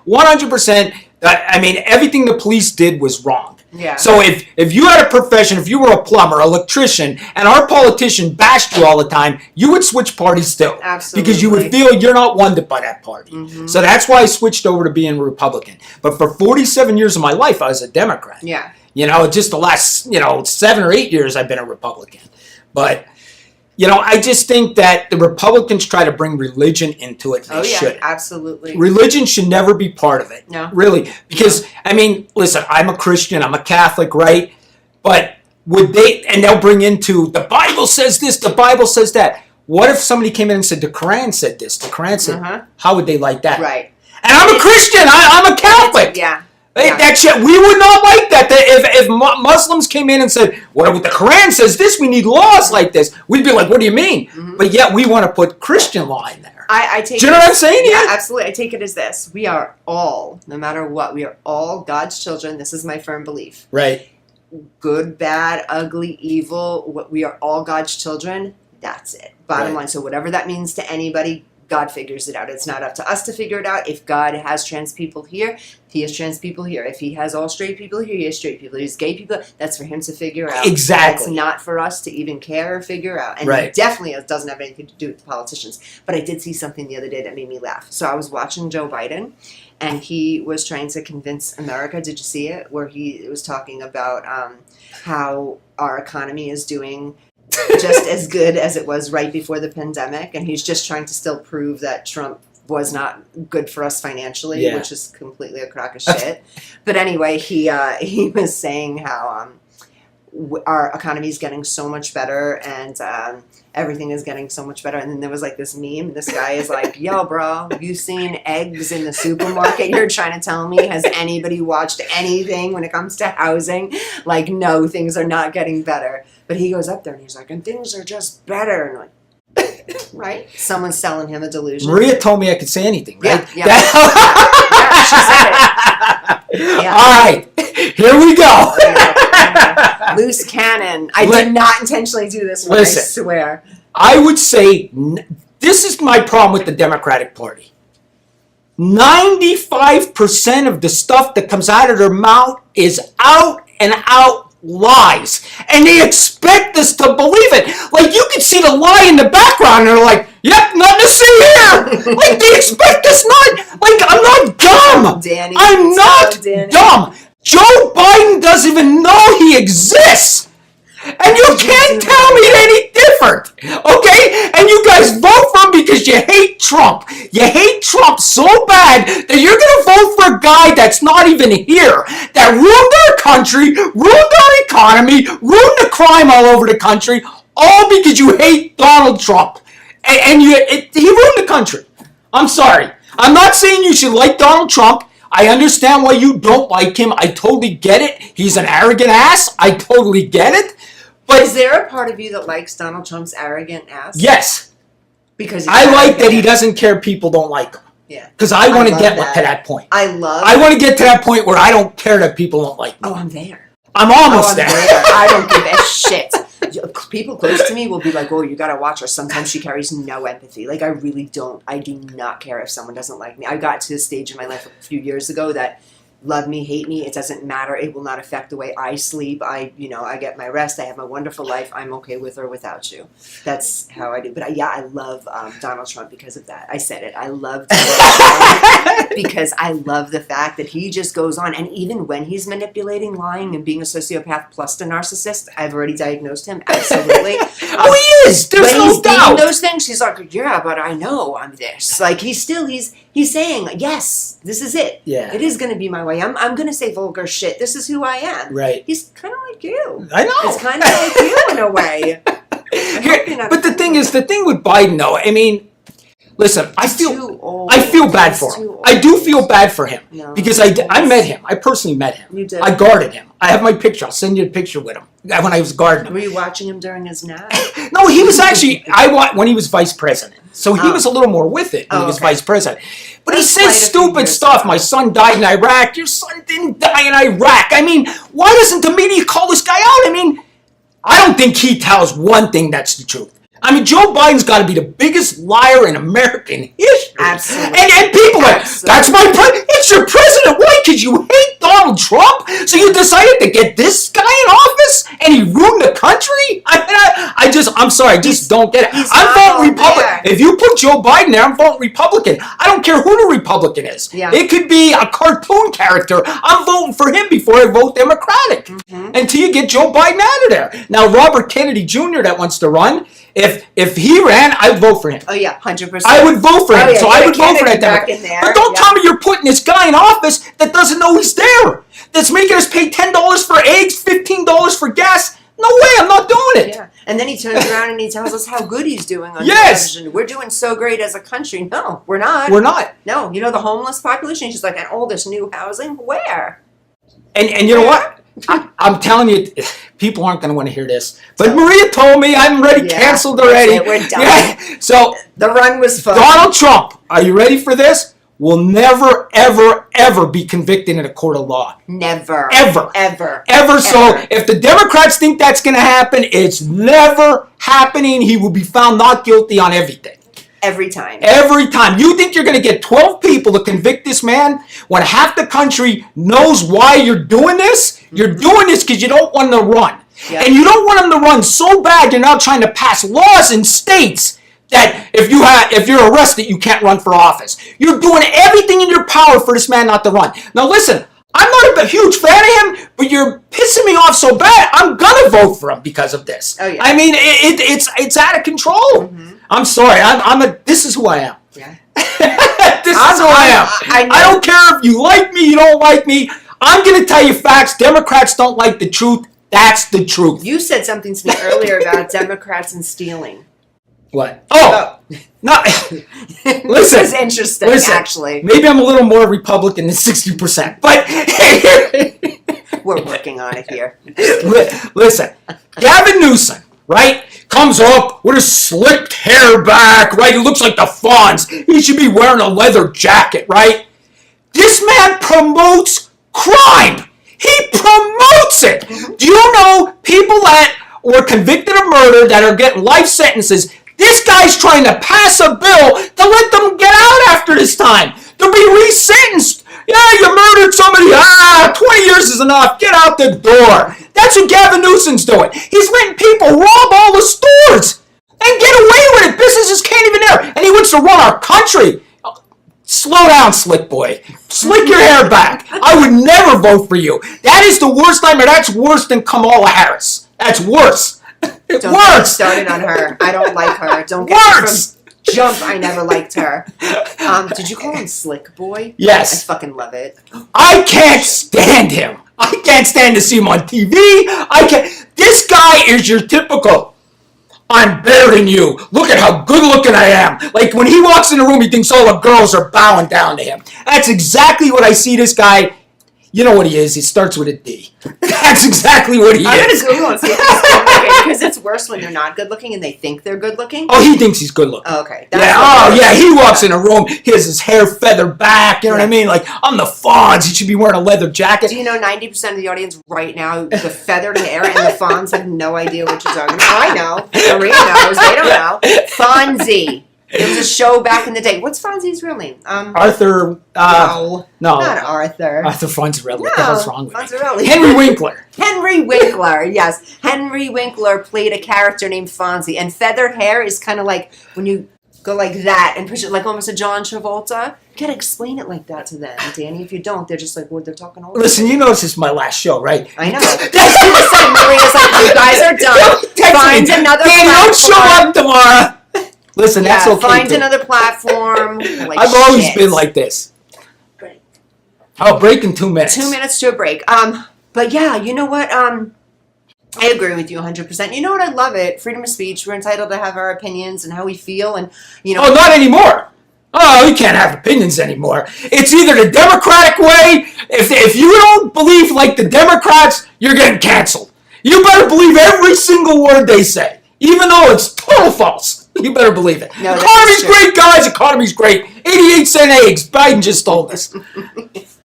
100%. I mean, everything the police did was wrong. Yeah. So if you had a profession, if you were a plumber, electrician, and our politician bashed you all the time, you would switch parties too. Absolutely. Because you would feel you're not wanted by that party. So that's why I switched over to being a Republican. But for 47 years of my life, I was a Democrat. Yeah. Just the last, 7 or 8 years I've been a Republican. But, I just think that the Republicans try to bring religion into it. And they shouldn't. Absolutely. Religion should never be part of it. No. Really. Because, listen, I'm a Christian, I'm a Catholic, right? But they'll bring into, the Bible says this, the Bible says that. What if somebody came in and said, the Quran said this, the Quran said, how would they like that? Right. And I'm a Christian, I'm a Catholic. Yeah. Hey, Yeah. that shit, we would not like that. If Muslims came in and said, "Well, the Quran says this, we need laws like this," we'd be like, "What do you mean?" But yet we want to put Christian law in there. I take Do you know what I'm saying? Yeah, Yeah. absolutely. I take it as this. We are all, no matter what, we are all God's children. This is my firm belief. Right. Good, bad, ugly, evil, we are all God's children. That's it. Bottom Right. line. So whatever that means to anybody, God figures it out. It's not up to us to figure it out. If God has trans people here, he has trans people here. If he has all straight people here, he has straight people. If he's gay people, that's for him to figure out. Exactly. That's not for us to even care or figure out. And Right. it definitely doesn't have anything to do with the politicians. But I did see something the other day that made me laugh. So I was watching Joe Biden, and he was trying to convince America. Did you see it? Where he was talking about how our economy is doing just as good as it was right before the pandemic, and he's just trying to still prove that Trump was not good for us financially, Yeah. which is completely a crock of shit. But anyway, he was saying how our economy is getting so much better, and everything is getting so much better. And then there was like this meme. This guy is like, "Yo, bro, you seen eggs in the supermarket? You're trying to tell me, has anybody watched anything when it comes to housing? Like, no, things are not getting better." But he goes up there and he's like, "And things are just better." And like, right? Someone's selling him a delusion. Maria told me I could say anything, right? Yeah, yeah. Yeah, she said it. Yeah. All right. Here we go. Loose cannon. I did not intentionally do this one, Listen. I swear. I would say this is my problem with the Democratic Party. 95% of the stuff that comes out of their mouth is out and out lies. And they expect us to believe it. Like, you can see the lie in the background and they're like, yep, nothing to see here. Like, they expect us not. Like, I'm not dumb. Danny, I'm not Danny. dumb. Joe Biden doesn't even know he exists. And you can't tell me any different, okay? And you guys vote for him because you hate Trump. You hate Trump so bad that you're going to vote for a guy that's not even here, that ruined our country, ruined our economy, ruined the crime all over the country, all because you hate Donald Trump. And he ruined the country. I'm sorry. I'm not saying you should like Donald Trump. I understand why you don't like him. I totally get it. He's an arrogant ass. I totally get it. But is there a part of you that likes Donald Trump's arrogant ass? Yes. Because I like that he doesn't care people don't like him. Yeah. Because I want to love get that. to that point. I want to get to that point where I don't care that people don't like me. Oh, I'm there. I'm almost there. I don't give a shit. People close to me will be like, oh, you gotta watch her. Sometimes she carries no empathy. Like, I really don't. I do not care if someone doesn't like me. I got to a stage in my life a few years ago that love me, hate me, it doesn't matter. It will not affect the way I sleep. I get my rest. I have my wonderful life. I'm okay with or without you. That's how I do. But I love Donald Trump because of that. I said it. I love Donald Trump because I love the fact that he just goes on. And even when he's manipulating, lying, and being a sociopath plus the narcissist, I've already diagnosed him. Absolutely. He is. There's when no he's doubt. doing those things, he's like, yeah, but I know I'm this. Like, he's saying, yes, this is it. Yeah. It is going to be my way. I'm going to say vulgar shit. This is who I am. Right. He's kind of like you. I know. It's kind of like you in a way. But the thing with Biden, though, I mean, listen, I feel bad for him. I do feel bad for him because I met him. I personally met him. You did. I guarded him. I have my picture. I'll send you a picture with him when I was guarding him. Were you watching him during his nap? No, he was actually, when he was vice president. So he was a little more with it when he was vice president. But he says stupid stuff. My son died in Iraq. Your son didn't die in Iraq. I mean, why doesn't the media call this guy out? I mean, I don't think he tells one thing that's the truth. I mean, Joe Biden's got to be the biggest liar in American history. Absolutely. And people are like, that's my president. It's your president. Why? Because you hate Donald Trump? So you decided to get this guy in office and he ruined the country? I'm sorry, I just don't get it. I'm voting Republican. If you put Joe Biden there, I'm voting Republican. I don't care who the Republican is. Yeah. It could be a cartoon character. I'm voting for him before I vote Democratic. Until you get Joe Biden out of there. Now, Robert Kennedy Jr. that wants to run, if he ran, I'd vote for him. Oh, yeah, 100%. I would vote for him. Yeah, so I would vote for that Democrat. But don't tell me you're putting this guy in office that doesn't know he's there. That's making us pay $10 for eggs, $15 for gas. No way, I'm not doing it. Yeah. And then he turns around and he tells us how good he's doing on television. We're doing so great as a country. No, we're not. We're not. No, the homeless population, she's like, and all this new housing, where? And you know what? I'm telling you, people aren't going to want to hear this. But Maria told me I'm already canceled already. We're done. Yeah. So the run was fun. Donald Trump, are you ready for this? Will never, ever, ever be convicted in a court of law. Never. Ever. Ever. Ever. So if the Democrats think that's going to happen, it's never happening. He will be found not guilty on everything. Every time. Every time. You think you're going to get 12 people to convict this man when half the country knows why you're doing this? You're doing this because you don't want him to run. Yep. And you don't want him to run so bad you're now trying to pass laws in states that if you're arrested, you can't run for office. You're doing everything in your power for this man not to run. Now listen, I'm not a huge fan of him, but you're pissing me off so bad, I'm going to vote for him because of this. Oh, yeah. I mean, it's out of control. Mm-hmm. I'm sorry. This is who I am. Yeah. This is who I am. I don't care if you like me, you don't like me. I'm going to tell you facts. Democrats don't like the truth. That's the truth. You said something to me earlier about Democrats and stealing. What? Oh, no. Listen. This is interesting, actually. Maybe I'm a little more Republican than 60%, but we're working on it here. Listen, Gavin Newsom, right, comes up with his slicked hair back, right? He looks like the Fonz. He should be wearing a leather jacket, right? This man promotes crime. He promotes it. Do you know people that were convicted of murder that are getting life sentences? This guy's trying to pass a bill to let them get out after this time. They'll be resentenced. Yeah, you murdered somebody. 20 years is enough. Get out the door. That's what Gavin Newsom's doing. He's letting people rob all the stores and get away with it. Businesses can't even air. And he wants to run our country. Slow down, Slick Boy. Slick your hair back. I would never vote for you. That is the worst nightmare. That's worse than Kamala Harris. That's worse. Don't get worse. started on her. I don't like her. Don't get Worse. from jump. I never liked her. Did you call him Slick Boy? Yes. I fucking love it. I can't stand him. I can't stand to see him on TV. I can't. This guy is your typical, I'm better than you. Look at how good looking I am. Like when he walks in the room, he thinks all the girls are bowing down to him. That's exactly what I see this guy. You know what he is. He starts with a D. That's exactly what he I'm is. going to Google and see if he's good looking, because it's worse when they're not good looking and they think they're good looking. Oh, he thinks he's good looking. Oh, okay. He walks in a room, he has his hair feathered back, you know what I mean? Like, I'm the Fonz, he should be wearing a leather jacket. Do you know 90% of the audience right now, the feathered hair and the Fonz have no idea what you're talking about? I know. Maria knows. They don't know. Fonzie. It was a show back in the day. What's Fonzie's real name? Arthur, no. No. Not Arthur. Arthur Fonzarelli. No, What the hell's wrong with me? Fonzarelli. Henry Winkler. Henry Winkler, yes. Henry Winkler played a character named Fonzie. And feathered hair is kind of like when you go like that and push it like almost a John Travolta. You gotta explain it like that to them, Danny. If you don't, they're just like, well, they're talking all Listen, you know this is my last show, right? I know. Maria's like, you guys are done. Find another Danny, platform. don't show up tomorrow. Listen, that's okay. Find too. another platform. Like, I've always shit. been like this. Break. Oh, break in 2 minutes. 2 minutes to a break. But yeah, you know what? I agree with you 100%. You know what? I love it. Freedom of speech. We're entitled to have our opinions and how we feel, and you know. Oh, not anymore. Oh, you can't have opinions anymore. It's either the Democratic way. If you don't believe like the Democrats, you're getting canceled. You better believe every single word they say, even though it's total false. You better believe it. No, economy's great, guys. Economy's great. 88-cent eggs. Biden just told us. Because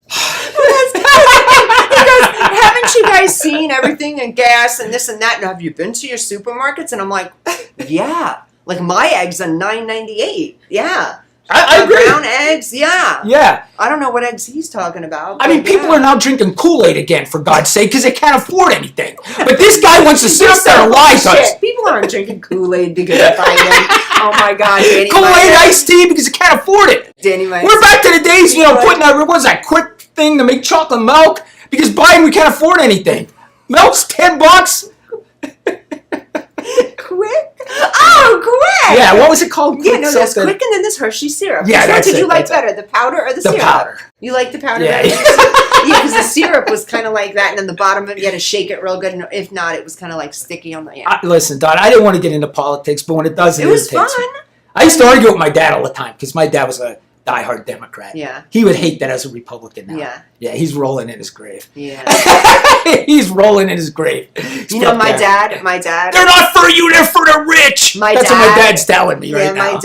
haven't you guys seen everything and gas and this and that? And have you been to your supermarkets? And I'm like, yeah. Like my eggs are $9.98. Yeah. I agree. Brown eggs, yeah. Yeah. I don't know what eggs he's talking about. I mean, people are now drinking Kool-Aid again, for God's sake, because they can't afford anything. But this guy wants to sit up there and lie to us. People aren't drinking Kool-Aid to get a Biden. Oh my God, Danny. Kool-Aid iced tea because they can't afford it. Danny, we're back to the days, putting that, what was that, quick thing to make chocolate milk? Because Biden, we can't afford anything. Milk's $10. Quick? Oh, quick! Yeah, what was it called? Yeah, no, there's quick and then there's Hershey syrup. Yeah, Which one that's did you it, like that's better, the powder or the syrup? The powder. You like the powder? Yeah. Yeah, because the syrup was kind of like that, and then the bottom of it, you had to shake it real good, and if not, it was kind of like sticky on the end. Listen, Don, I didn't want to get into politics, but when it does, It was irritates fun. me. I used to argue with my dad all the time, because my dad was a diehard Democrat. Yeah. He would hate that as a Republican now. Yeah. Yeah, he's rolling in his grave. Yeah. He's rolling in his grave. You know, my dad. They're not for you, they're for the rich. That's what my dad's telling me right now.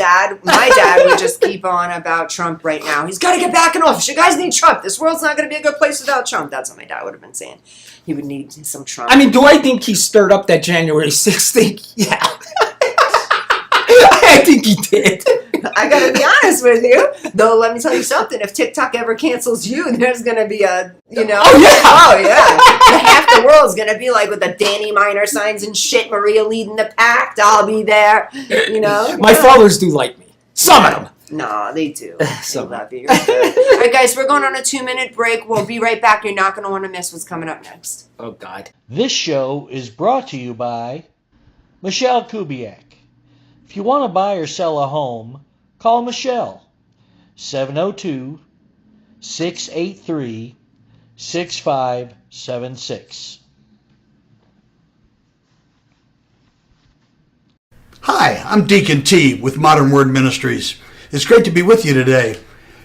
My dad would just keep on about Trump right now. He's got to get back in office. You guys need Trump. This world's not going to be a good place without Trump. That's what my dad would have been saying. He would need some Trump. I mean, do I think he stirred up that January 6th thing? Yeah. I think he did. I gotta be honest with you, though. Let me tell you something. If TikTok ever cancels you, there's gonna be a, Oh yeah. Half the world's gonna be like with the Danny Minor signs and shit. Maria leading the pact. I'll be there. My fathers do like me. Some of them. No, they do. They love you. All right, guys, we're going on a 2-minute break. We'll be right back. You're not gonna want to miss what's coming up next. Oh God. This show is brought to you by Michelle Kubiak. If you want to buy or sell a home, call Michelle, 702-683-6576. Hi, I'm Deacon T with Modern Word Ministries. It's great to be with you today.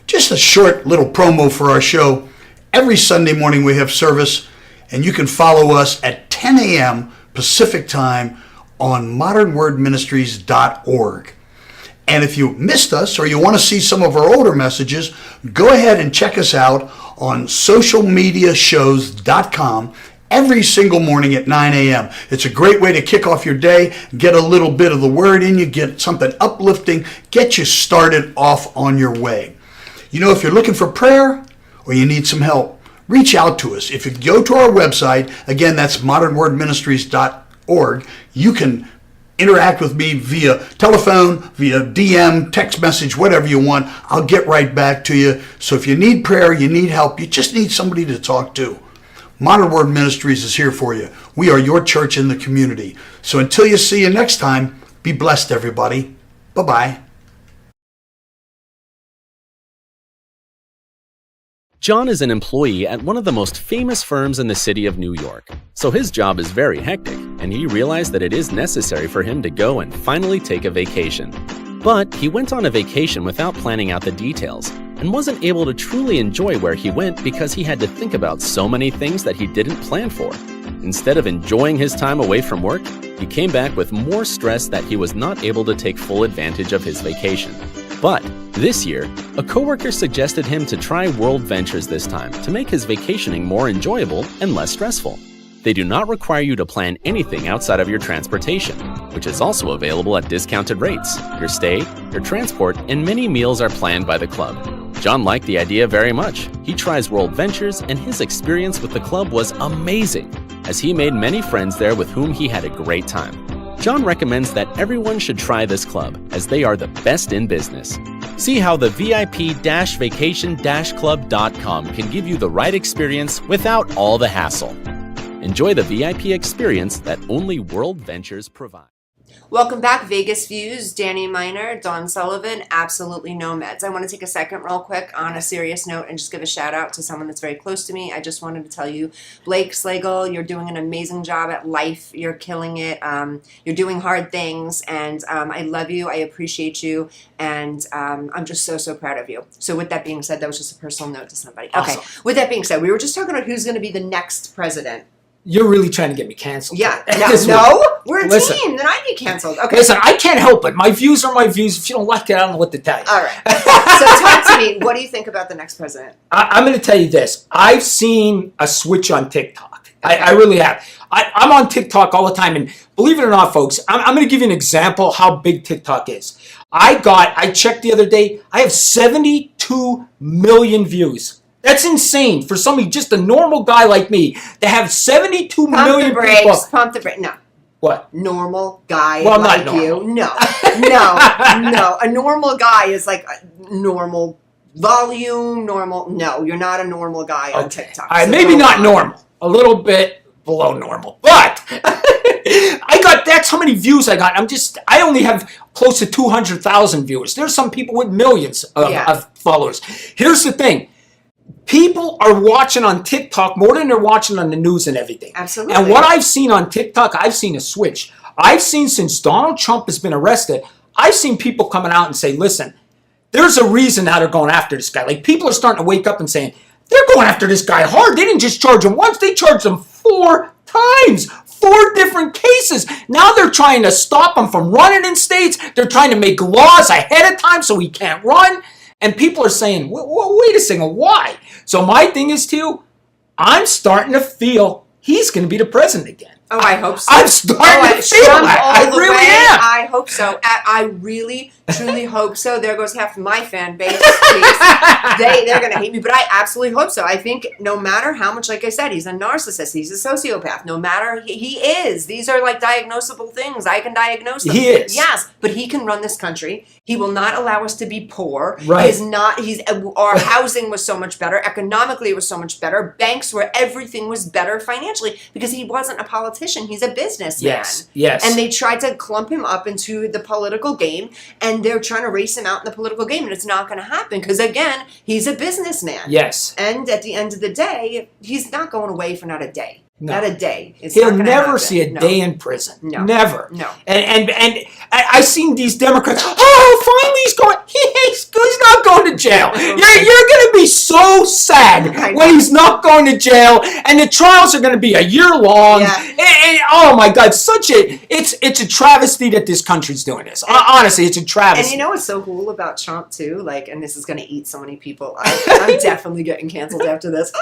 Just a short little promo for our show. Every Sunday morning we have service, and you can follow us at 10 a.m. Pacific Time on modernwordministries.org. And if you missed us or you want to see some of our older messages, go ahead and check us out on socialmediashows.com every single morning at 9 a.m. It's a great way to kick off your day, get a little bit of the word in you, get something uplifting, get you started off on your way. You know, if you're looking for prayer or you need some help, reach out to us. If you go to our website, again, that's modernwordministries.org, you can interact with me via telephone, via DM, text message, whatever you want. I'll get right back to you. So if you need prayer, you need help, you just need somebody to talk to, Modern Word Ministries is here for you. We are your church in the community. So until you see you next time, be blessed, everybody. Bye-bye. John is an employee at one of the most famous firms in the city of New York, so his job is very hectic, and he realized that it is necessary for him to go and finally take a vacation. But he went on a vacation without planning out the details, and wasn't able to truly enjoy where he went because he had to think about so many things that he didn't plan for. Instead of enjoying his time away from work, he came back with more stress that he was not able to take full advantage of his vacation. But this year, a coworker suggested him to try World Ventures this time to make his vacationing more enjoyable and less stressful. They do not require you to plan anything outside of your transportation, which is also available at discounted rates. Your stay, your transport, and many meals are planned by the club. John liked the idea very much. He tries World Ventures, and his experience with the club was amazing, as he made many friends there with whom he had a great time. John recommends that everyone should try this club, as they are the best in business. See how the VIP-vacation-club.com can give you the right experience without all the hassle. Enjoy the VIP experience that only World Ventures provides. Welcome back, Vegas Views. Danny Miner, Dawn Sullivan, Absolutely Nomads. I want to take a second real quick on a serious note and just give a shout out to someone that's very close to me. I just wanted to tell you, Blake Slagle, you're doing an amazing job at life. You're killing it. You're doing hard things, and I love you. I appreciate you, and I'm just so proud of you. So with that being said, that was just a personal note to somebody. Awesome. Okay, with that being said, we were just talking about who's going to be the next president. You're really trying to get me canceled. Yeah. No, we're a team. Then I'd be canceled. Okay. Listen, I can't help it. My views are my views. If you don't like it, I don't know what to tell you. All right. So talk to me. What do you think about the next president? I'm going to tell you this. I've seen a switch on TikTok. Okay. I really have. I'm on TikTok all the time. And believe it or not, folks, I'm going to give you an example how big TikTok is. I checked the other day. I have 72 million views. That's insane for somebody, just a normal guy like me, to have 72 million people. Pump the brakes. No. What? Normal guy well, like not normal. you. No. A normal guy is like a normal volume, normal. No, you're not a normal guy on TikTok. All right, maybe not normal. A little bit below normal. But that's how many views I got. I only have close to 200,000 viewers. There's some people with millions of followers. Here's the thing. People are watching on TikTok more than they're watching on the news and everything. Absolutely. And what I've seen on TikTok, I've seen a switch. I've seen since Donald Trump has been arrested, I've seen people coming out and say, listen, there's a reason now they're going after this guy. Like, people are starting to wake up and saying, they're going after this guy hard. They didn't just charge him once, they charged him 4 times. 4 different cases. Now they're trying to stop him from running in states. They're trying to make laws ahead of time so he can't run. And people are saying, wait a second, why? So my thing is, too, I'm starting to feel he's going to be the president again. Oh, I hope so. I'm starting to feel that. I really am. I hope so. I really, truly hope so. There goes half of my fan base. They're going to hate me, but I absolutely hope so. I think no matter how much, like I said, he's a narcissist, he's a sociopath. No matter, he is. These are like diagnosable things. I can diagnose them. He is. Yes, but he can run this country. He will not allow us to be poor. Right. Our housing was so much better. Economically, it was so much better. Banks were, everything was better financially because he wasn't a politician. He's a businessman. Yes. And they tried to clump him up into the political game, and they're trying to race him out in the political game, and it's not going to happen because, again, he's a businessman. Yes. And at the end of the day, he's not going away for not a day. No. Not a day. He'll never see a day in prison. No. Never. No. And I seen these Democrats, finally he's not going to jail. You're going to be so sad mad when he's not going to jail, and the trials are going to be a year long. Oh my God, it's a travesty that this country's doing this. Honestly, it's a travesty. And you know what's so cool about Trump too? Like, and this is going to eat so many people. I'm definitely getting canceled after this.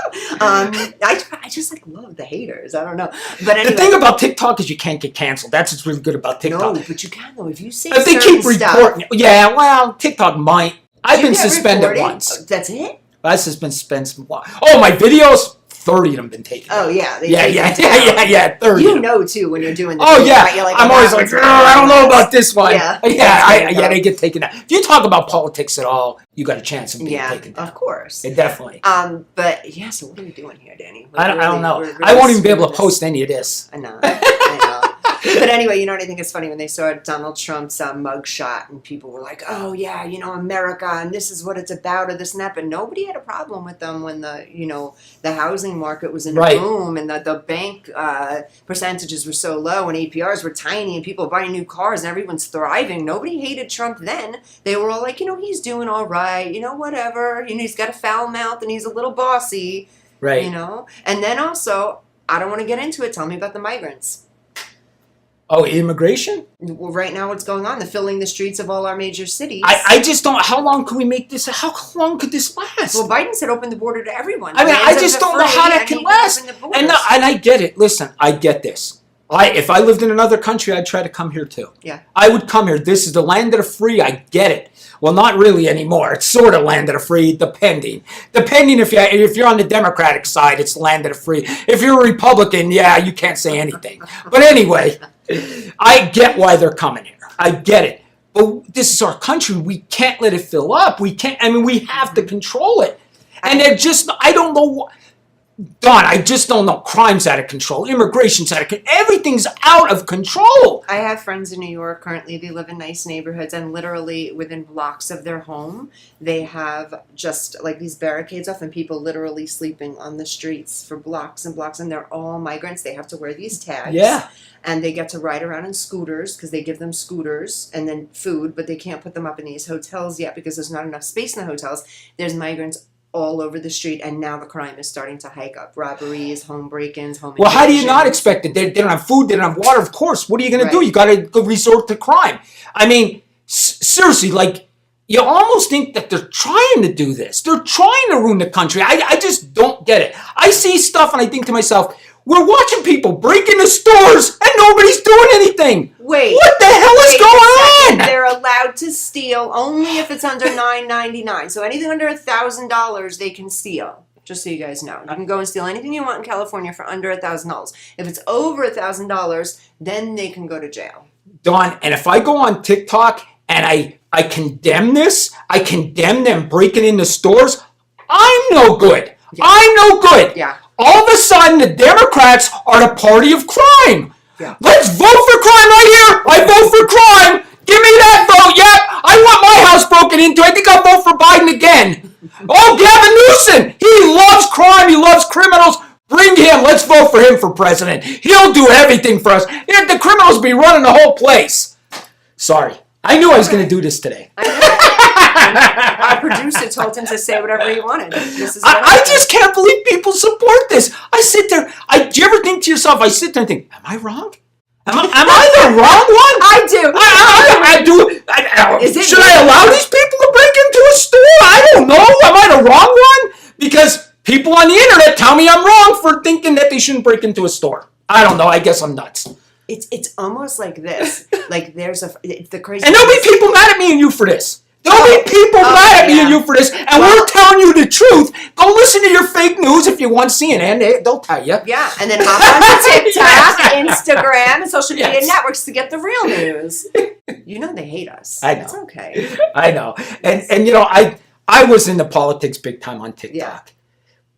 I just like love the haters. I don't know, but anyway. The thing about TikTok is you can't get canceled. That's what's really good about TikTok. No, but you can though if you say if they keep reporting. Yeah, well, TikTok might. I've been suspended once. That's it? I've been suspended once. Oh, my videos, 30 of them been taken. Oh, yeah. 30. You know, too, when you're doing the video, yeah. Right? You're like, I'm always like, I don't know about this one. Yeah, they get taken out. If you talk about politics at all, you got a chance of being taken down. Of course. Definitely. But, yeah, so what are we doing here, Danny? I don't know. I won't even be able to post any of this. I know. But anyway, you know what I think is funny? When they saw Donald Trump's mugshot and people were like, oh, yeah, you know, America, and this is what it's about, or this and that. But nobody had a problem with them when the housing market was in a boom and the bank percentages were so low and APRs were tiny and people were buying new cars and everyone's thriving. Nobody hated Trump then. They were all like, he's doing all right, whatever. He's got a foul mouth and he's a little bossy. Right. And then also, I don't want to get into it. Tell me about the migrants. Oh, immigration? Well, right now what's going on? They're filling the streets of all our major cities. I just don't... How long can we make this... How long could this last? Well, Biden said open the border to everyone. I mean, I just don't know how that can last. And I get it. Listen, I get this. If I lived in another country, I'd try to come here too. Yeah. I would come here. This is the land of the free. I get it. Well, not really anymore. It's sort of land of the free, depending. Depending if you're on the Democratic side, it's land of the free. If you're a Republican, yeah, you can't say anything. But anyway, I get why they're coming here. I get it. But this is our country. We can't let it fill up. We have to control it. And they're just, I don't know. Don, I just don't know. Crime's out of control. Immigration's out of control. Everything's out of control. I have friends in New York currently. They live in nice neighborhoods, and literally within blocks of their home, they have just like these barricades off, and people literally sleeping on the streets for blocks and blocks. And they're all migrants. They have to wear these tags. Yeah. And they get to ride around in scooters because they give them scooters and then food, but they can't put them up in these hotels yet because there's not enough space in the hotels. There's migrants all over the street, and now the crime is starting to hike up. Robberies, home break-ins, home Well, how do you not expect it? They don't have food, they don't have water, of course. What are you going to do? You got to resort to crime. I mean, seriously, like, you almost think that they're trying to do this. They're trying to ruin the country. I just don't get it. I see stuff and I think to myself, we're watching people break into stores and nobody's doing anything. Wait. What the hell is going on? They're allowed to steal only if it's under $9.99. So anything under $1,000 they can steal. Just so you guys know. You can go and steal anything you want in California for under $1,000. If it's over $1,000, then they can go to jail. Dawn, and if I go on TikTok and I condemn this, I condemn them breaking into stores, I'm no good. Yeah. I'm no good. Yeah. All of a sudden, the Democrats are the party of crime. Yeah. Let's vote for crime right here. I vote for crime. Give me that vote. Yep. I want my house broken into. I think I'll vote for Biden again. Oh, Gavin Newsom. He loves crime. He loves criminals. Bring him. Let's vote for him for president. He'll do everything for us. The criminals be running the whole place. Sorry. I knew I was going to do this today. Our producer told him to say whatever he wanted. I just can't believe people support this. I sit there. Do you ever think to yourself, I sit there and think, am I wrong? Am I the wrong one? I do. I do. Should I allow these people to break into a store? I don't know. Am I the wrong one? Because people on the internet tell me I'm wrong for thinking that they shouldn't break into a store. I don't know. I guess I'm nuts. It's almost like this. Like there's the crazy. And there'll be people mad at me and you for this. There'll be people mad at me and you for this, and we're telling you the truth. Go listen to your fake news if you want CNN. They'll tell you. Yeah, and then hop on TikTok, Instagram, and social media networks to get the real news. You know they hate us. I know. It's okay. I know. And you know, I was into politics big time on TikTok. Yeah.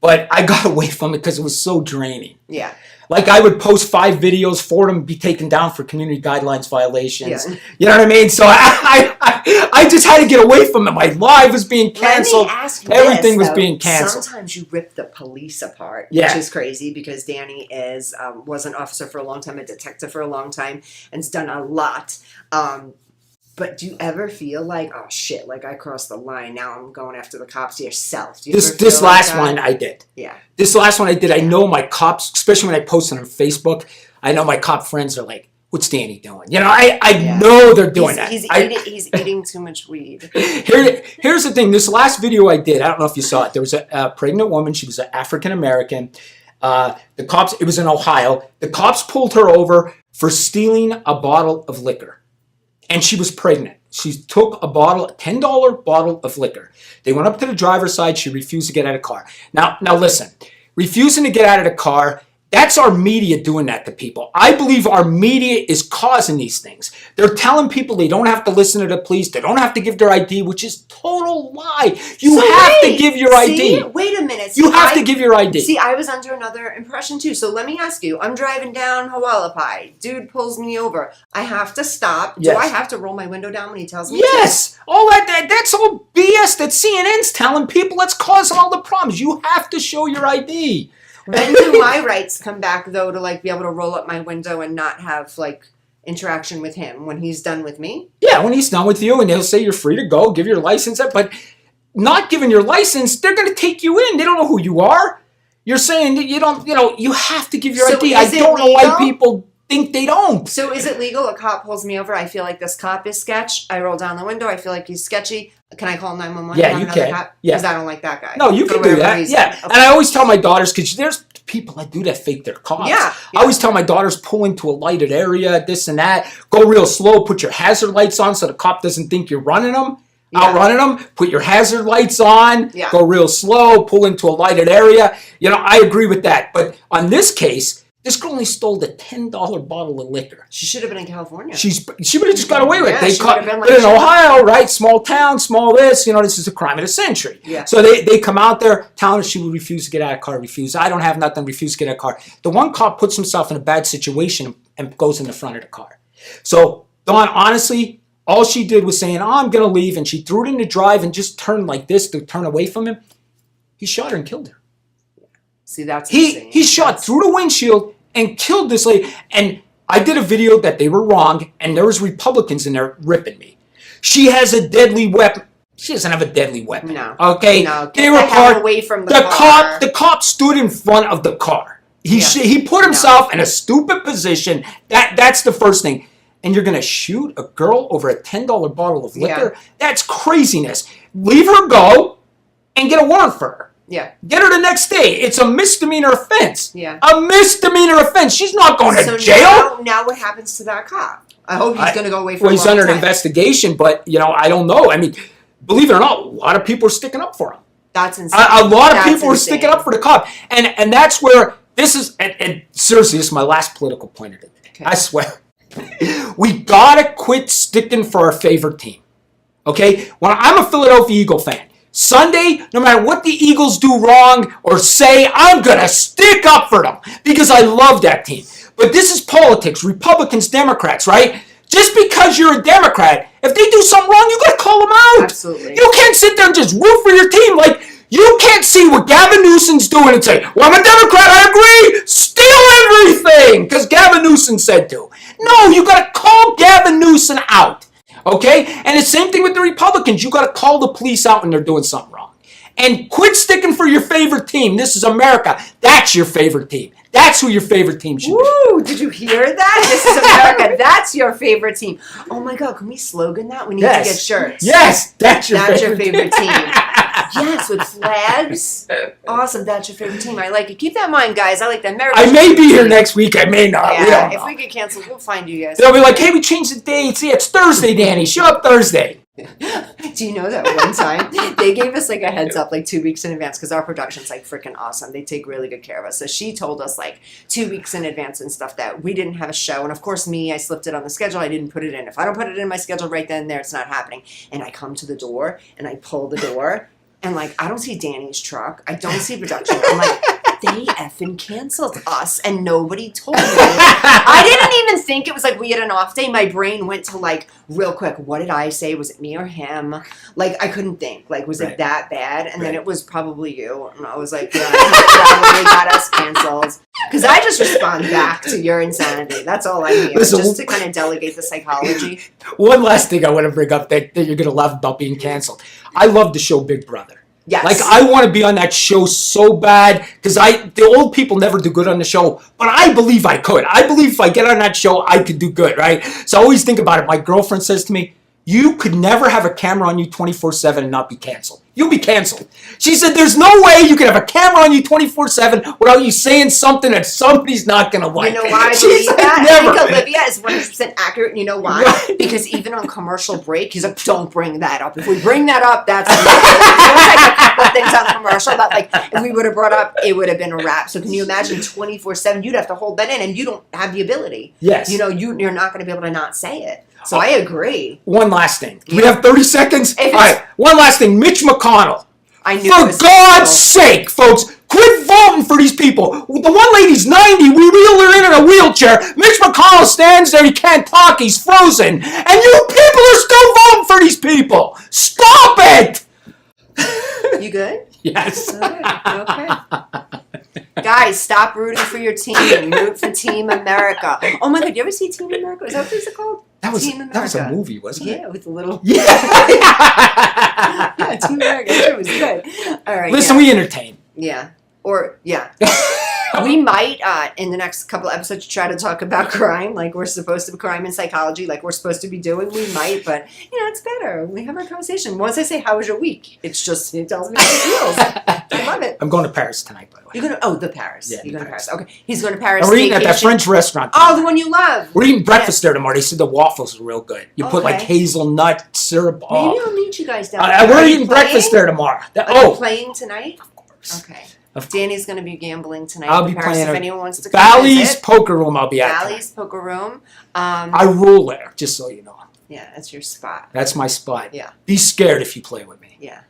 But I got away from it because it was so draining. Yeah. Like I would post 5 videos, 4 of them be taken down for community guidelines violations. Yeah. You know what I mean? So I just had to get away from it. My live was being canceled. Let me ask you Everything this, was being canceled. Sometimes you rip the police apart, Yeah. which is crazy because Danny was an officer for a long time, a detective for a long time, and has done a lot. But do you ever feel like, oh shit, like I crossed the line, now I'm going after the cops yourself? Do you ever This feel last like that? one I did. Yeah. This last one I did. I know my cops, especially when I post it on Facebook, I know my cop friends are like, what's Danny doing? You know, I know they're doing that. He's eating too much weed. Here's the thing. This last video I did, I don't know if you saw it. There was a pregnant woman. She was an African American. The cops, it was in Ohio. The cops pulled her over for stealing a bottle of liquor. And she was pregnant. She took a $10 bottle of liquor. They went up to the driver's side. She refused to get out of the car. Now listen, refusing to get out of the car, that's our media doing that to people. I believe our media is causing these things. They're telling people they don't have to listen to the police. They don't have to give their ID, which is total lie. You have to give your ID. Wait a minute. You have to give your ID. See, I was under another impression too. So let me ask you. I'm driving down Hualapai. Dude pulls me over. I have to stop. Yes. Do I have to roll my window down when he tells me Yes. All that's all BS that CNN's telling people. That's causing all the problems. You have to show your ID. When do my rights come back, though, to like be able to roll up my window and not have like interaction with him when he's done with me? Yeah, when he's done with you, and they'll say you're free to go, give your license up. But not giving your license, they're going to take you in. They don't know who you are. You're saying that you don't. You know, you have to give your ID. I don't know why people think they don't. So is it legal? A cop pulls me over. I feel like this cop is sketch. I roll down the window. I feel like he's sketchy. Can I call 911? Yeah, you can. Yeah. Because I don't like that guy. No, you can do that. Reason. Yeah. Okay. And I always tell my daughters, because there's people that do that, fake their cars. Yeah. I always tell my daughters, pull into a lighted area, this and that. Go real slow. Put your hazard lights on so the cop doesn't think you're running them. Outrunning them. Put your hazard lights on. Yeah. Go real slow. Pull into a lighted area. You know, I agree with that. But on this case, this girl only stole the $10 bottle of liquor. She should have been in California. She would have just got away with it. They she caught, would have been but like, in Ohio, right? Small town, small this. You know, this is a crime of the century. Yeah. So they come out there telling her she would refuse to get out of the car. Refuse. I don't have nothing. Refuse to get out of the car. The one cop puts himself in a bad situation and goes in the front of the car. So Dawn, honestly, all she did was saying, "Oh, I'm gonna leave," and she threw it in the drive and just turned like this to turn away from him. He shot her and killed her. See, that's he shot through the windshield and killed this lady. And I did a video that they were wrong, and there was Republicans in there ripping me. She has a deadly weapon. She doesn't have a deadly weapon. No. Okay. No. They Get were the hell parked. away from the car. The cop stood in front of the car. He put himself in a stupid position. That's the first thing. And you're gonna shoot a girl over a $10 bottle of liquor? Yeah. That's craziness. Leave her go and get a warrant for her. Yeah. Get her the next day. It's a misdemeanor offense. Yeah. A misdemeanor offense. She's not going to jail. Now what happens to that cop? I hope he's going to go away for Well, a he's long under an time. investigation, but, you know, I don't know. I mean, believe it or not, a lot of people are sticking up for him. That's insane. A lot of That's people are insane. sticking up for the cop. And that's where this is, and seriously, this is my last political point of it. Okay. I swear. We got to quit sticking for our favorite team. Okay? When I'm a Philadelphia Eagle fan, Sunday, no matter what the Eagles do wrong or say, I'm going to stick up for them because I love that team. But this is politics, Republicans, Democrats, right? Just because you're a Democrat, if they do something wrong, you got to call them out. Absolutely. You can't sit there and just root for your team. Like, you can't see what Gavin Newsom's doing and say, well, I'm a Democrat, I agree, steal everything, because Gavin Newsom said to. No, you got to call Gavin Newsom out. Okay? And the same thing with the Republicans. You got to call the police out when they're doing something wrong. And quit sticking for your favorite team. This is America. That's your favorite team. That's who your favorite team should be. Woo! Did you hear that? This is America. That's your favorite team. Oh my God! Can we slogan that? We need to get shirts. Yes, that's your favorite team. team. Yes, with flags. Awesome. That's your favorite team. I like it. Keep that in mind, guys. I like that. America. I may be here next week. I may not. We Yeah. don't If know. we get canceled, we'll find you guys. They'll be like, hey, we changed the date. See, it's Thursday, Danny. Show up Thursday. Do you know that one time they gave us like a heads up like 2 weeks in advance because our production's like freaking awesome. They take really good care of us. So she told us like 2 weeks in advance and stuff that we didn't have a show. And of course me, I slipped it on the schedule. I didn't put it in. If I don't put it in my schedule right then and there, it's not happening. And I come to the door and I pull the door and like I don't see Danny's truck. I don't see production. I'm like, they effing canceled us and nobody told me. I didn't even think it was like we had an off day. My brain went to like real quick, what did I say? Was it me or him? Like I couldn't think. Like was it that bad? And then it was probably you. And I was like, yeah, you probably got us canceled. Because I just respond back to your insanity. That's all I need. Listen, just to kind of delegate the psychology. One last thing I want to bring up that you're going to love about being canceled. I love the show Big Brother. Yes. Like, I want to be on that show so bad because the old people never do good on the show, but I believe I could. I believe if I get on that show, I could do good, right? So I always think about it. My girlfriend says to me, you could never have a camera on you 24/7 and not be canceled. You'll be canceled. She said, there's no way you can have a camera on you 24/7 without you saying something that somebody's not going to like. You know why I believe that? I think Olivia is 100% accurate. And you know why? Right. Because even on commercial break, he's like, don't bring that up. If we bring that up, that's like a couple of things on commercial that like if we would have brought up, it would have been a wrap. So can you imagine 24/7? You'd have to hold that in and you don't have the ability. Yes. You know, you're not going to be able to not say it. So I agree. One last thing. Do we have 30 seconds? All right. One last thing. Mitch McConnell. I knew For God's sake, folks, quit voting for these people. The one lady's 90. We wheel her in a wheelchair. Mitch McConnell stands there. He can't talk. He's frozen. And you people are still voting for these people. Stop it. You good? Yes. Okay. Guys, stop rooting for your team. Root for Team America. Oh my God, you ever see Team America? Is that what it's called? That was Team a movie, wasn't it? Yeah, with the little. Yeah. Yeah, Team America. It was good. All right. Listen, we entertain. Yeah. Or, yeah. We might, in the next couple of episodes, try to talk about crime, like we're supposed to be crime and psychology, like we're supposed to be doing. We might, but, you know, it's better. We have our conversation. Once I say, how was your week? It tells me how it feels. I love it. I'm going to Paris tonight, by the way. You're going to, the Paris. Yeah, you're going to Paris. Okay. He's going to Paris. And we're eating at that French restaurant tonight. Oh, the one you love. We're eating breakfast there tomorrow. They said the waffles are real good. You put like hazelnut syrup. Maybe I'll meet you guys down there. We're eating breakfast there tomorrow. Are you playing tonight? Of course. Okay. Danny's going to be gambling tonight. I'll be Paris, playing if anyone wants to come Bally's visit. Poker Room. I'll be at. Bally's Poker Room. I rule there, just so you know. Yeah, that's your spot. That's my spot. Yeah. Be scared if you play with me. Yeah.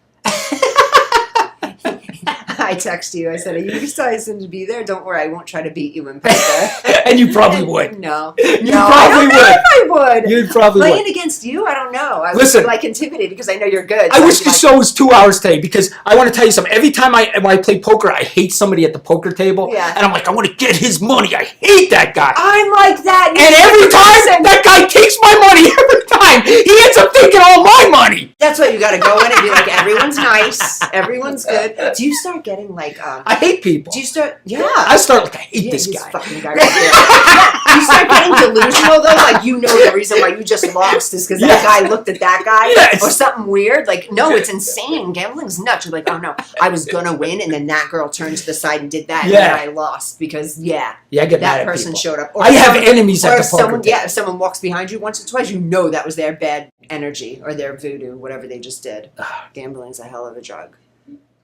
I text you. I said, "Are you excited to be there? Don't worry, I won't try to beat you in poker." And you probably would. No, you probably I don't know if I would. You probably playing would. against you. I don't know. I Listen, would be like intimidated because I know you're good. I So wish the show was 2 hours today because I want to tell you something. Every time when I play poker, I hate somebody at the poker table, Yeah. and I'm like, I want to get his money. I hate that guy. I'm like that. And every time that guy takes my money, every time he ends up taking all my money. That's why you got to go in and be like, everyone's nice, everyone's good. Do you start getting like? I hate people. Do you start? Yeah. I start like I hate this guy. Fucking guy right there. Yeah. You start getting delusional though, like you know the reason why you just lost is because that guy looked at that guy or something weird. Like no, it's insane. Gambling's nuts. You're like, oh no, I was gonna win, and then that girl turned to the side and did that, and then I lost because I get mad that at person people. showed up. I have enemies at the poker someone, table. Yeah, if someone walks behind you once or twice, you know that was their bad energy or their voodoo, whatever they just did. Gambling's a hell of a drug.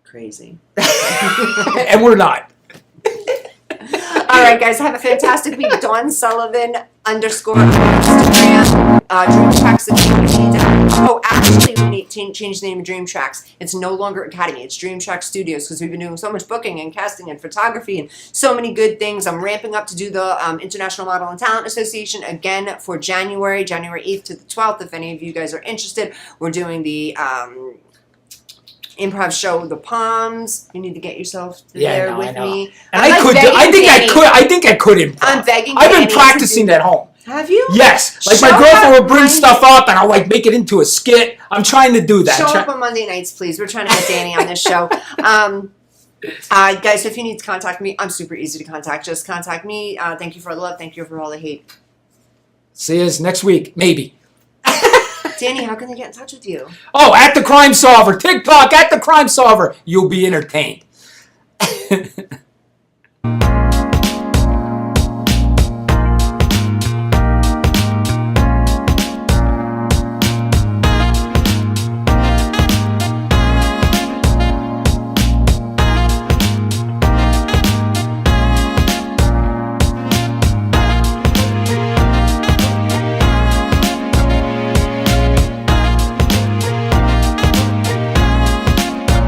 Crazy. And we're not. All right, guys, have a fantastic week. Dawn Sullivan _ on Instagram. Dream Tracks Academy. Oh, actually, we need to change the name of Dream Tracks. It's no longer Academy. It's Dream Tracks Studios because we've been doing so much booking and casting and photography and so many good things. I'm ramping up to do the International Model and Talent Association again for January 8th to the 12th. If any of you guys are interested, we're doing the improv show The Palms. You need to get yourself there with me. And I think I could improv. I'm begging I've been Danny practicing at home. Have you? Yes. Like my girlfriend will bring stuff up and I'll like make it into a skit. I'm trying to do that. Show up on Monday nights, please. We're trying to get Danny on this show. Guys, so if you need to contact me, I'm super easy to contact. Just contact me. Thank you for all the love. Thank you for all the hate. See us next week, maybe. Danny, how can they get in touch with you? Oh, at The Crime Solver. TikTok, at The Crime Solver. You'll be entertained.